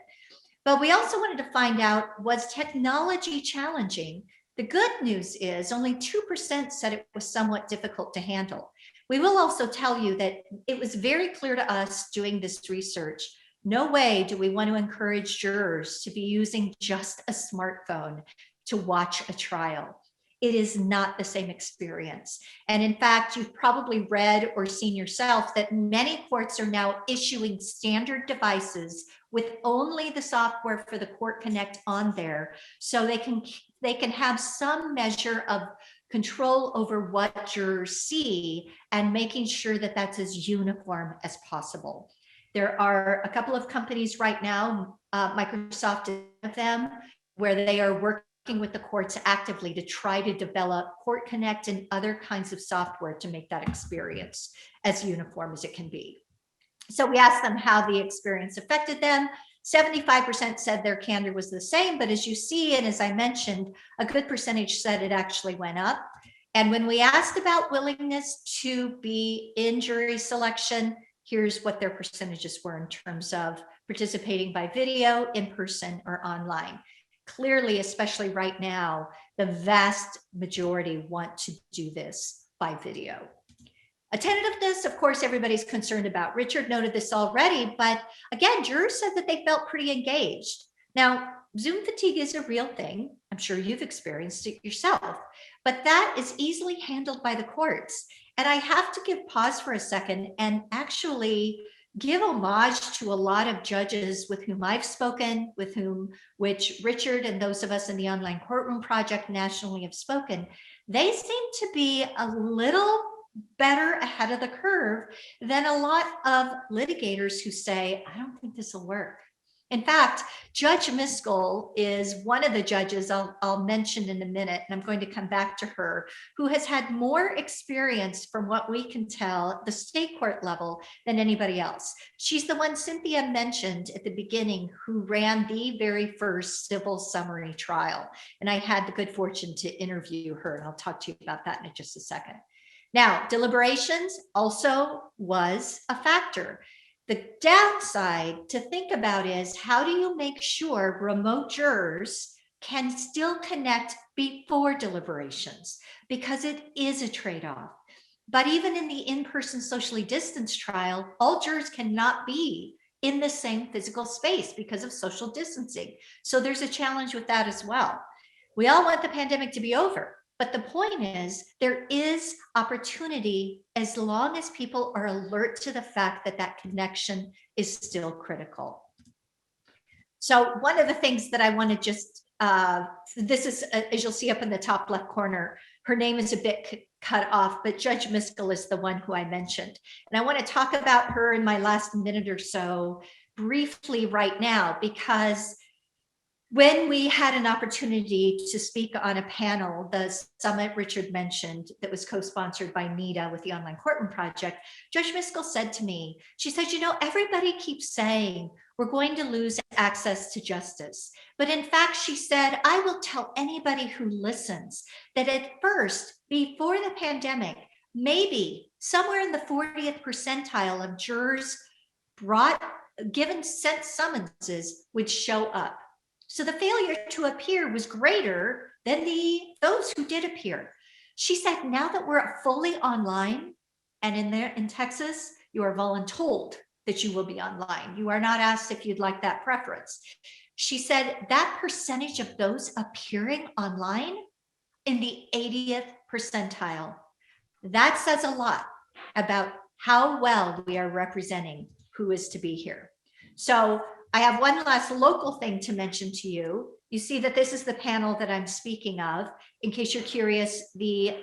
E: But we also wanted to find out, was technology challenging? The good news is only 2% said it was somewhat difficult to handle. We will also tell you that it was very clear to us doing this research, no way do we want to encourage jurors to be using just a smartphone to watch a trial. it is not the same experience. And in fact, you've probably read or seen yourself that many courts are now issuing standard devices with only the software for the Court Connect on there, so they can have some measure of control over what jurors see and making sure that that's as uniform as possible. There are a couple of companies right now, Microsoft is one of them, where they are working with the courts actively to try to develop Court Connect and other kinds of software to make that experience as uniform as it can be. So we asked them how the experience affected them. 75% said their candor was the same, but as you see, and as I mentioned, a good percentage said it actually went up. And when we asked about willingness to be in jury selection, here's what their percentages were in terms of participating by video, in person, or online. Clearly, especially right now, the vast majority want to do this by video. Attentiveness, of course, everybody's concerned about. Richard noted this already, but again, jurors said that they felt pretty engaged. Now, Zoom fatigue is a real thing. I'm sure you've experienced it yourself, but that is easily handled by the courts. And I have to give pause for a second and actually give homage to a lot of judges with whom I've spoken, which Richard and those of us in the Online Courtroom Project nationally have spoken. They seem to be a little better ahead of the curve than a lot of litigators who say, I don't think this will work. In fact, Judge Lisko is one of the judges I'll mention in a minute, and I'm going to come back to her, who has had more experience from what we can tell at the state court level than anybody else. She's the one Cynthia mentioned at the beginning who ran the very first civil summary trial. And I had the good fortune to interview her, and I'll talk to you about that in just a second. Now, deliberations also was a factor. The downside to think about is, how do you make sure remote jurors can still connect before deliberations? Because it is a trade-off. But even in the in-person socially distanced trial, all jurors cannot be in the same physical space because of social distancing. So there's a challenge with that as well. We all want the pandemic to be over. But the point is, there is opportunity as long as people are alert to the fact that that connection is still critical. So one of the things that I want to just, this is, as you'll see up in the top left corner, her name is a bit cut off, but Judge Lisko is the one who I mentioned. And I want to talk about her in my last minute or so briefly right now, because when we had an opportunity to speak on a panel, the summit Richard mentioned that was co-sponsored by NIDA with the Online Courtroom Project, Judge Lisko said to me, she said, you know, everybody keeps saying we're going to lose access to justice. But in fact, she said, I will tell anybody who listens that at first, before the pandemic, maybe somewhere in the 40th percentile of jurors sent summonses would show up. So the failure to appear was greater than those who did appear. She said, now that we're fully online, and in Texas, you are voluntold that you will be online. You are not asked if you'd like that preference. She said that percentage of those appearing online in the 80th percentile. That says a lot about how well we are representing who is to be here. So I have one last local thing to mention to you. You see that this is the panel that I'm speaking of. In case you're curious, the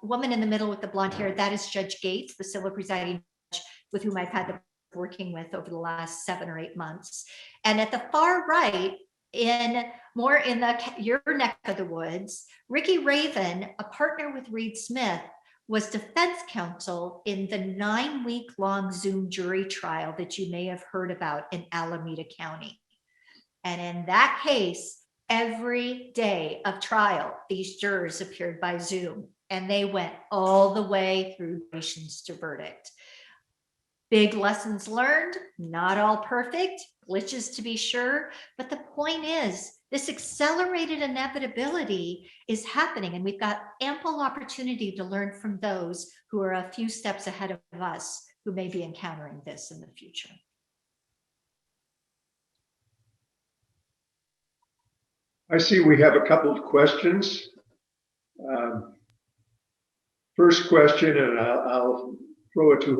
E: woman in the middle with the blonde hair, that is Judge Gates, the civil presiding judge with whom I've had the working with over the last 7 or 8 months. And at the far right, more in your neck of the woods, Ricky Raven, a partner with Reed Smith, was defense counsel in the 9-week-long Zoom jury trial that you may have heard about in Alameda County. And in that case, every day of trial, these jurors appeared by Zoom, and they went all the way through deliberations to verdict. Big lessons learned, not all perfect, glitches to be sure, but the point is, this accelerated inevitability is happening, and we've got ample opportunity to learn from those who are a few steps ahead of us who may be encountering this in the future.
B: I see we have a couple of questions. First question, and I'll throw it to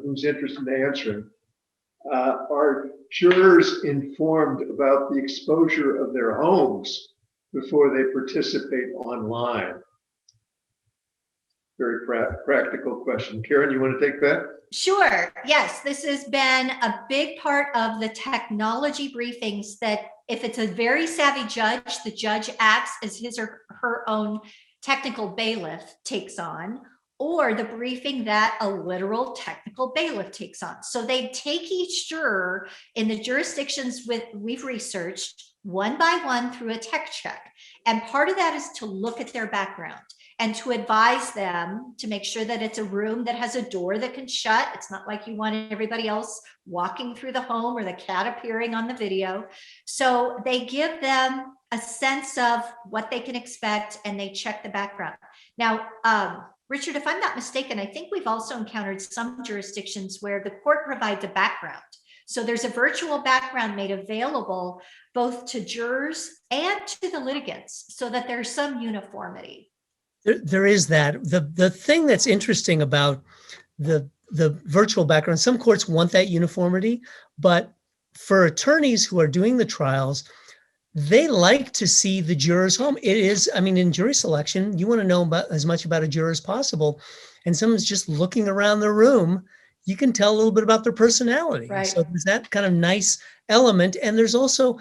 B: who's interested in answering. Are jurors informed about the exposure of their homes before they participate online? Very practical question. Karen, you want to take that?
E: Sure. Yes, this has been a big part of the technology briefings, that if it's a very savvy judge, the judge acts as his or her own technical bailiff takes on, or the briefing that a literal technical bailiff takes on. So they take each juror in the jurisdictions we've researched one by one through a tech check. And part of that is to look at their background and to advise them to make sure that it's a room that has a door that can shut. It's not like you want everybody else walking through the home or the cat appearing on the video. So they give them a sense of what they can expect, and they check the background. Now, Richard, if I'm not mistaken, I think we've also encountered some jurisdictions where the court provides a background. So there's a virtual background made available both to jurors and to the litigants, so that there's some uniformity.
D: There is that. The thing that's interesting about the virtual background, some courts want that uniformity, but for attorneys who are doing the trials, they like to see the jurors home. It is, I mean, in jury selection, you want to know about as much about a juror as possible. And someone's just looking around the room, you can tell a little bit about their personality.
E: Right.
D: So there's that kind of nice element. And there's also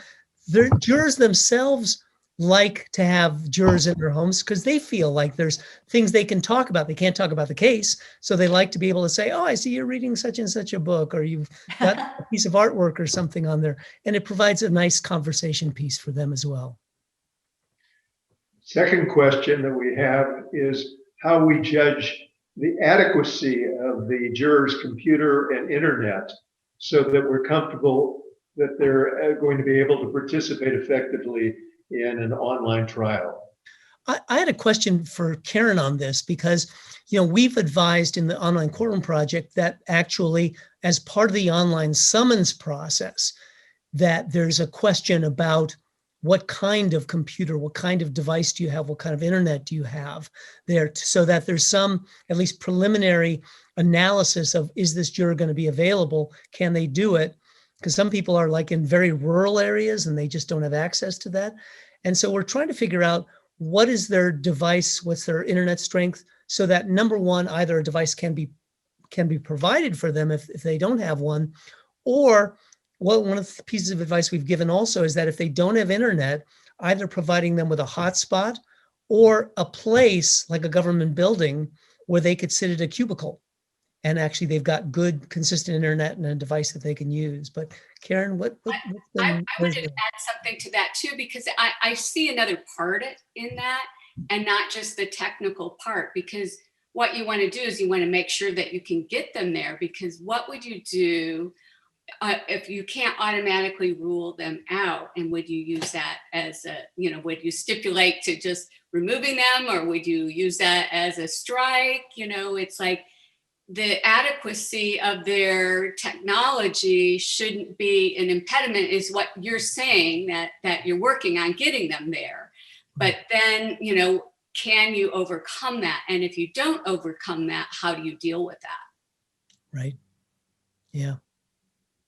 D: the jurors themselves like to have jurors in their homes because they feel like there's things they can talk about. They can't talk about the case. So they like to be able to say, oh, I see you're reading such and such a book, or you've got a piece of artwork or something on there. And it provides a nice conversation piece for them as well.
B: Second question that we have is how we judge the adequacy of the juror's computer and internet so that we're comfortable that they're going to be able to participate effectively in an online trial.
D: I had a question for Karen on this because, you know, we've advised in the Online Courtroom Project that actually, as part of the online summons process, that there's a question about what kind of computer, what kind of device do you have, what kind of internet do you have there, so that there's some at least preliminary analysis of, is this juror going to be available? Can they do it? Because some people are like in very rural areas and they just don't have access to that. And so we're trying to figure out what is their device, what's their internet strength, so that number one, either a device can be provided for them if they don't have one, or one of the pieces of advice we've given also is that if they don't have internet, either providing them with a hotspot or a place like a government building where they could sit at a cubicle. And actually, they've got good, consistent internet and a device that they can use. But Karen,
C: I wanted to add something to that too, because I see another part in that, and not just the technical part, because what you want to do is you want to make sure that you can get them there, because what would you do if you can't automatically rule them out? And would you use that as a, you know, would you stipulate to just removing them, or would you use that as a strike? You know, it's like, the adequacy of their technology shouldn't be an impediment, is what you're saying, that you're working on getting them there. But then, you know, can you overcome that? And if you don't overcome that, how do you deal with that?
D: Right. Yeah.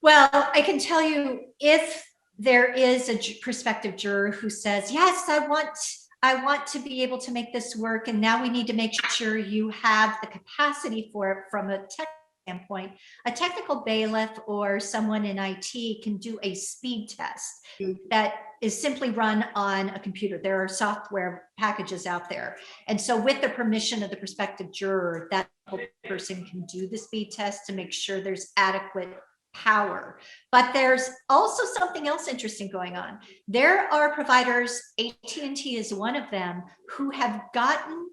E: Well, I can tell you, if there is a prospective juror who says, yes, I want to be able to make this work, and now we need to make sure you have the capacity for it from a tech standpoint, a technical bailiff or someone in IT can do a speed test that is simply run on a computer. There are software packages out there. And so with the permission of the prospective juror, that person can do the speed test to make sure there's adequate power. But there's also something else interesting going on. There are providers, AT&T is one of them, who have gotten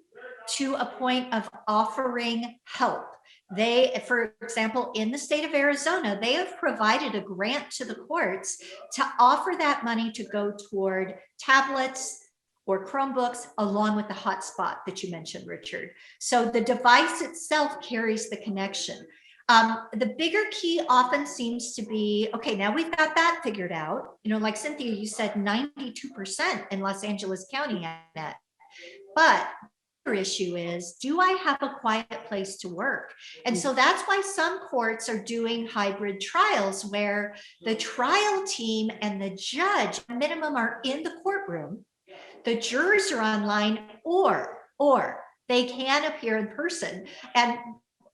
E: to a point of offering help. They, for example, in the state of Arizona, they have provided a grant to the courts to offer that money to go toward tablets or Chromebooks, along with the hotspot that you mentioned, Richard. So the device itself carries the connection. The bigger key often seems to be, okay, now we've got that figured out. You know, like Cynthia, you said 92% in Los Angeles County had that. But the issue is, do I have a quiet place to work? And so that's why some courts are doing hybrid trials where the trial team and the judge minimum are in the courtroom. The jurors are online, or they can appear in person. And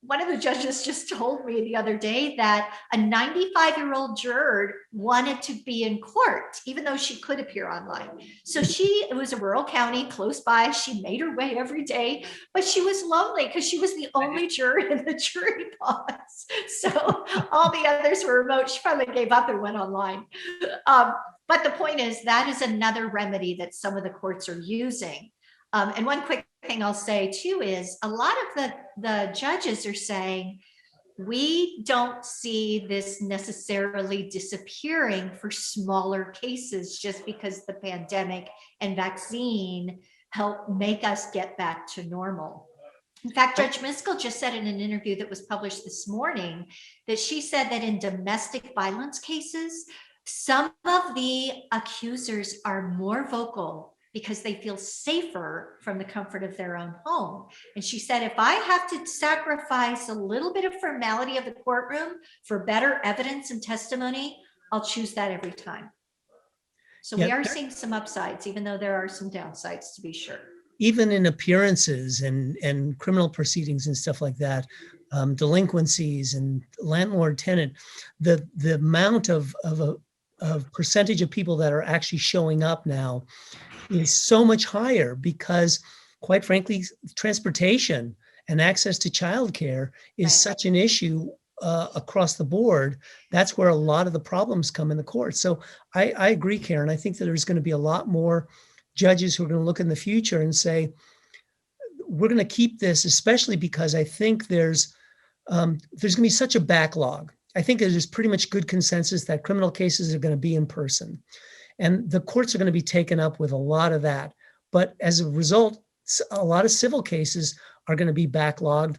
E: one of the judges just told me the other day that a 95-year-old juror wanted to be in court, even though she could appear online. So it was a rural county close by. She made her way every day, but she was lonely because she was the only juror in the jury box. So all the others were remote. She finally gave up and went online. But the point is, that is another remedy that some of the courts are using. And one quick thing I'll say too is a lot of the judges are saying, we don't see this necessarily disappearing for smaller cases just because the pandemic and vaccine help make us get back to normal. In fact, Judge Miskell just said in an interview that was published this morning that she said that in domestic violence cases, some of the accusers are more vocal because they feel safer from the comfort of their own home. And she said, if I have to sacrifice a little bit of formality of the courtroom for better evidence and testimony, I'll choose that every time. So we are seeing some upsides, even though there are some downsides, to be sure.
D: Even in appearances and criminal proceedings and stuff like that, delinquencies and landlord-tenant, the amount of percentage of people that are actually showing up now is so much higher because, quite frankly, transportation and access to childcare is such an issue across the board. That's where a lot of the problems come in the courts. So I agree, Karen. I think that there's going to be a lot more judges who are going to look in the future and say, we're going to keep this, especially because I think there's going to be such a backlog. I think there's pretty much good consensus that criminal cases are going to be in person. And the courts are going to be taken up with a lot of that. But as a result, a lot of civil cases are going to be backlogged.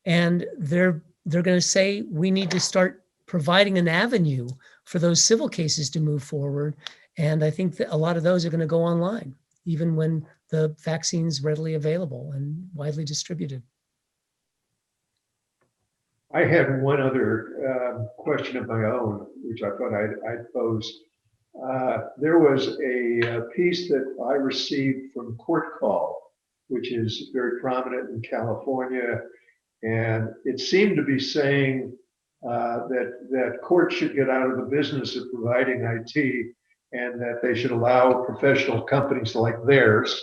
D: And they're going to say, we need to start providing an avenue for those civil cases to move forward. And I think that a lot of those are going to go online, even when the vaccine's readily available and widely distributed.
B: I had one other question of my own, which I thought I'd pose. There was a piece that I received from Court Call, which is very prominent in California, and it seemed to be saying that courts should get out of the business of providing IT, and that they should allow professional companies like theirs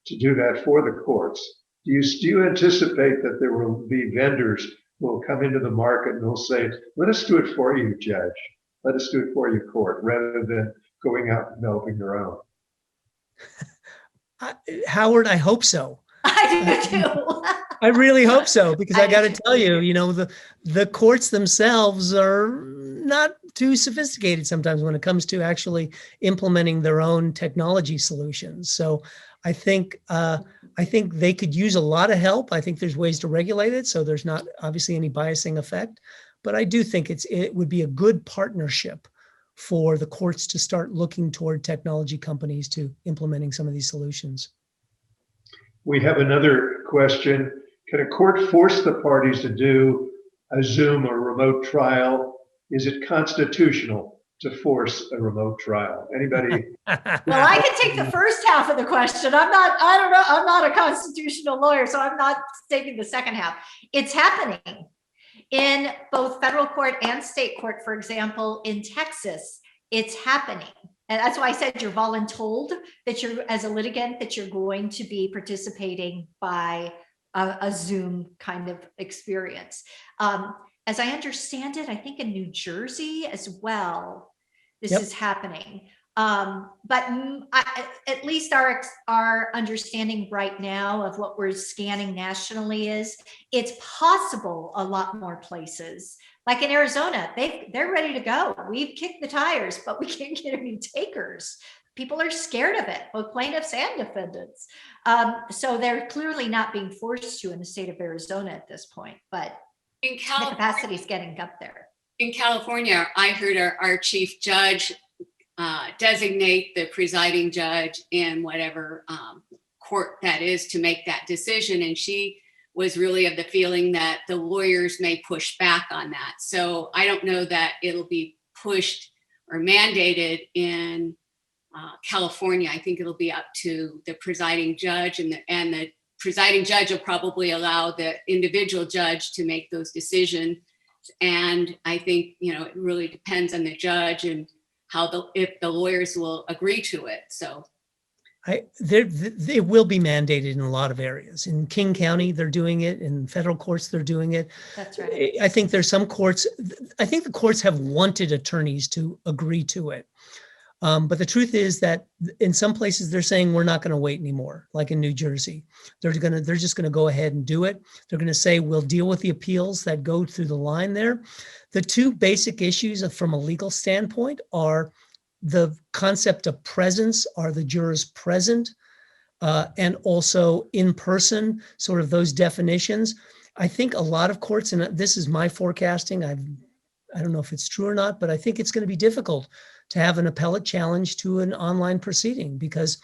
B: to do that for the courts. Do you anticipate that there will be vendors who will come into the market and they'll say, let us do it for you, judge. Let us do it for you, court, rather than going out and developing their own?
D: Howard, I hope so.
E: I do too.
D: I really hope so, because I got to tell you, the courts themselves are not too sophisticated sometimes when it comes to actually implementing their own technology solutions. So I think they could use a lot of help. I think there's ways to regulate it, so there's not obviously any biasing effect. But I do think it would be a good partnership for the courts to start looking toward technology companies to implementing some of these solutions.
B: We have another question. Can a court force the parties to do a Zoom or remote trial? Is it constitutional to force a remote trial? Anybody?
E: Well, I can take the first half of the question. I'm not a constitutional lawyer, so I'm not taking the second half. It's happening in both federal court and state court. For example, in Texas, it's happening. And that's why I said you're voluntold, that you're, as a litigant, that you're going to be participating by a Zoom kind of experience. As I understand it, I think in New Jersey as well, this is happening. But at least our understanding right now of what we're scanning nationally is it's possible a lot more places. Like in Arizona, they're ready to go. We've kicked the tires, but we can't get any takers. People are scared of it, both plaintiffs and defendants. So they're clearly not being forced to in the state of Arizona at this point, but the capacity is getting up there.
C: In California, I heard our chief judge designate the presiding judge in whatever court that is to make that decision. And she was really of the feeling that the lawyers may push back on that. So I don't know that it'll be pushed or mandated in California. I think it'll be up to the presiding judge, and the presiding judge will probably allow the individual judge to make those decisions. And I think, it really depends on the judge and if the lawyers will agree to it. So
D: it will be mandated in a lot of areas. In King County, they're doing it. In federal courts, they're doing it.
E: That's right.
D: I think there's some courts, I think the courts have wanted attorneys to agree to it. But the truth is that in some places they're saying we're not going to wait anymore, like in New Jersey. They're just going to go ahead and do it. They're going to say we'll deal with the appeals that go through the line there. The two basic issues from a legal standpoint are the concept of presence. Are the jurors present? And also in person, sort of those definitions. I think a lot of courts, and this is my forecasting, I don't know if it's true or not, but I think it's going to be difficult to have an appellate challenge to an online proceeding because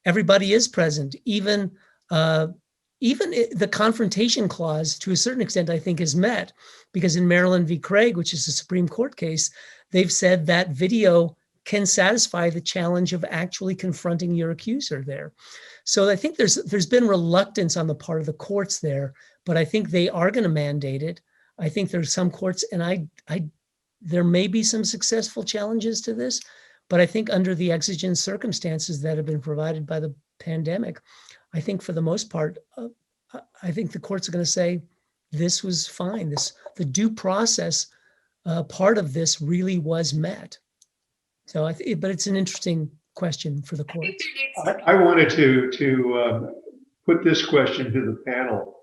D: everybody is present. Even the confrontation clause, to a certain extent, I think is met because in Maryland v. Craig, which is a Supreme Court case, they've said that video can satisfy the challenge of actually confronting your accuser there. So I think there's been reluctance on the part of the courts there, but I think they are going to mandate it. I think there's some courts, and there may be some successful challenges to this, but I think under the exigent circumstances that have been provided by the pandemic, I think for the most part, I think the courts are going to say this was fine. The due process part of this really was met. So, but it's an interesting question for the courts.
B: I wanted to put this question to the panel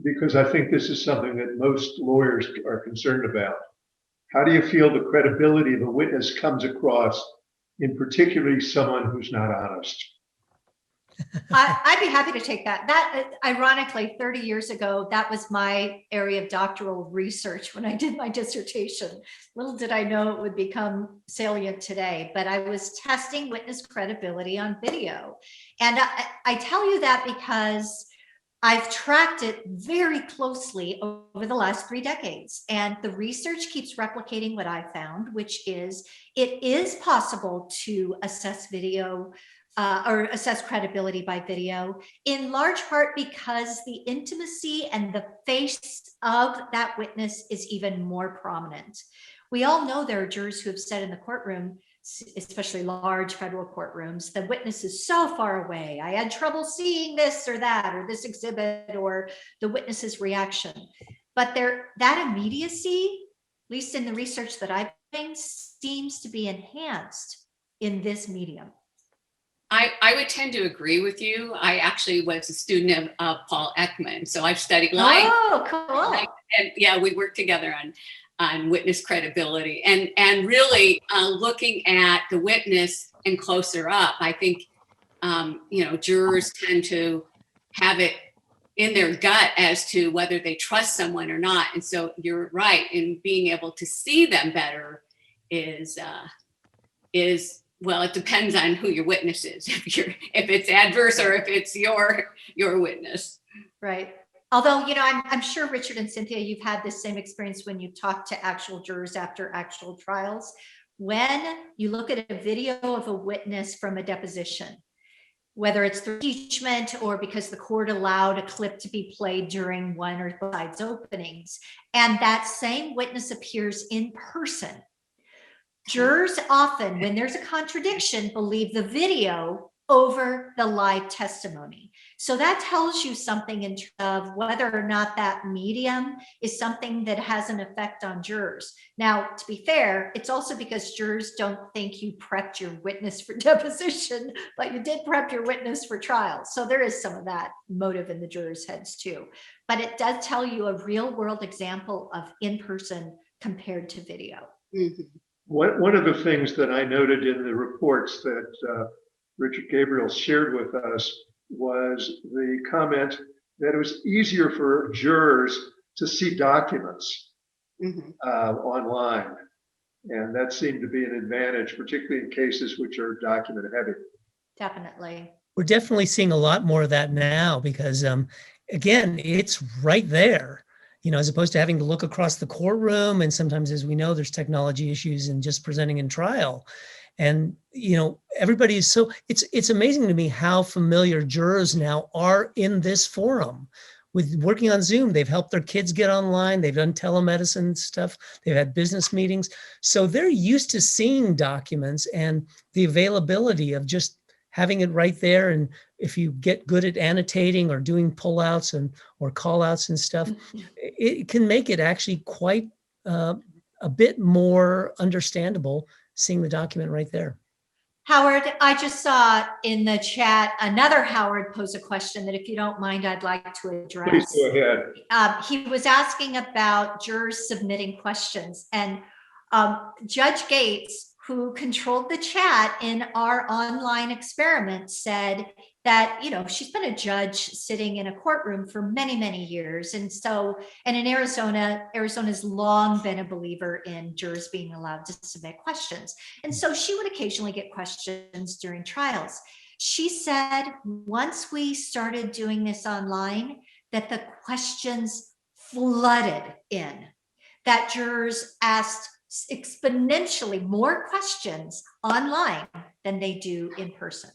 B: because I think this is something that most lawyers are concerned about. How do you feel the credibility of a witness comes across, in particularly someone who's not honest?
E: I'd be happy to take that. That, ironically, 30 years ago, that was my area of doctoral research when I did my dissertation. Little did I know it would become salient today, but I was testing witness credibility on video. And I tell you that because I've tracked it very closely over the last 3 decades, and the research keeps replicating what I found, which is it is possible to assess video or assess credibility by video, in large part because the intimacy and the face of that witness is even more prominent. We all know there are jurors who have said in the courtroom, especially large federal courtrooms, the witness is so far away. I had trouble seeing this or that, or this exhibit, or the witness's reaction. But that immediacy, at least in the research that I've done, seems to be enhanced in this medium.
C: I would tend to agree with you. I actually was a student of Paul Ekman, so I've studied lying.
E: Oh, cool.
C: And yeah, we worked together on witness credibility and really looking at the witness and closer up. I think, jurors tend to have it in their gut as to whether they trust someone or not. And so you're right, in being able to see them better is well, it depends on who your witness is. If it's adverse or if it's your witness.
E: Right. Although, I'm sure Richard and Cynthia, you've had this same experience when you talk to actual jurors after actual trials. When you look at a video of a witness from a deposition, whether it's through impeachment or because the court allowed a clip to be played during one or both sides' openings, and that same witness appears in person, jurors often, when there's a contradiction, believe the video over the live testimony. So that tells you something in terms of whether or not that medium is something that has an effect on jurors. Now, to be fair, it's also because jurors don't think you prepped your witness for deposition, but you did prep your witness for trial. So there is some of that motive in the jurors' heads too. But it does tell you a real world example of in-person compared to video.
C: Mm-hmm.
B: One of the things that I noted in the reports that Richard Gabriel shared with us was the comment that it was easier for jurors to see documents online. And that seemed to be an advantage, particularly in cases which are document heavy.
E: Definitely.
D: We're definitely seeing a lot more of that now because, again, it's right there, as opposed to having to look across the courtroom. And sometimes, as we know, there's technology issues in just presenting in trial. And, everybody is it's amazing to me how familiar jurors now are in this forum. With working on Zoom, they've helped their kids get online. They've done telemedicine stuff. They've had business meetings. So they're used to seeing documents and the availability of just having it right there. And if you get good at annotating or doing pullouts or callouts and stuff, it can make it actually quite a bit more understandable seeing the document right there.
E: Howard, I just saw in the chat, another Howard posed a question that if you don't mind, I'd like to address.
B: Please go ahead.
E: He was asking about jurors submitting questions, and Judge Gates, who controlled the chat in our online experiment, said that, she's been a judge sitting in a courtroom for many, many years. And in Arizona's long been a believer in jurors being allowed to submit questions. And so she would occasionally get questions during trials. She said, once we started doing this online, that the questions flooded in, that jurors asked exponentially more questions online than they do in person.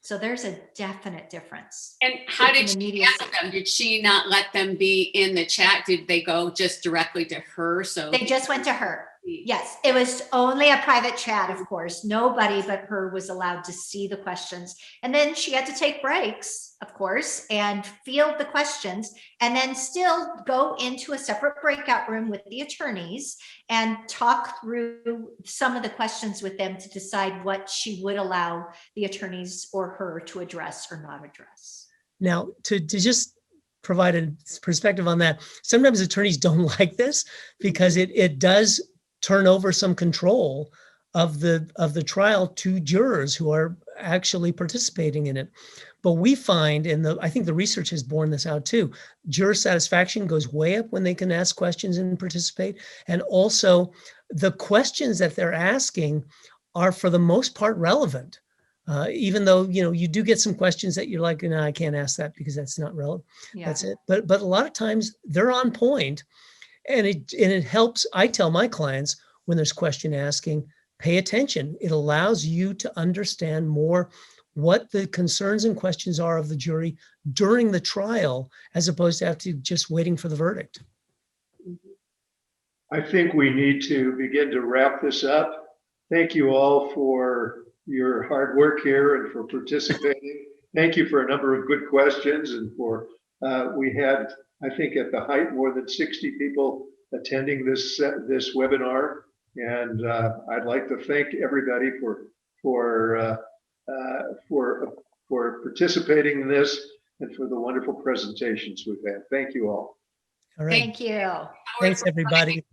E: So there's a definite difference.
C: And how did she ask them? Did she not let them be in the chat? Did they go just directly to her? So
E: they just went to her. Yes, it was only a private chat, of course. Nobody but her was allowed to see the questions. And then she had to take breaks, of course, and field the questions, and then still go into a separate breakout room with the attorneys and talk through some of the questions with them to decide what she would allow the attorneys or her to address or not address.
D: Now, to just provide a perspective on that, sometimes attorneys don't like this because it does turn over some control of the trial to jurors who are actually participating in it. But we find, and I think the research has borne this out too, juror satisfaction goes way up when they can ask questions and participate. And also the questions that they're asking are for the most part relevant. Even though, you do get some questions that you're like, no, I can't ask that because that's not relevant. Yeah. That's it. But a lot of times they're on point. And it helps. I tell my clients when there's question asking, pay attention. It allows you to understand more what the concerns and questions are of the jury during the trial, as opposed to just waiting for the verdict.
B: I think we need to begin to wrap this up. Thank you all for your hard work here and for participating. Thank you for a number of good questions, and for we had, I think, at the height, more than 60 people attending this webinar, and I'd like to thank everybody for participating in this and for the wonderful presentations we've had. Thank you all.
D: All right.
E: Thank you.
D: Thanks, everybody.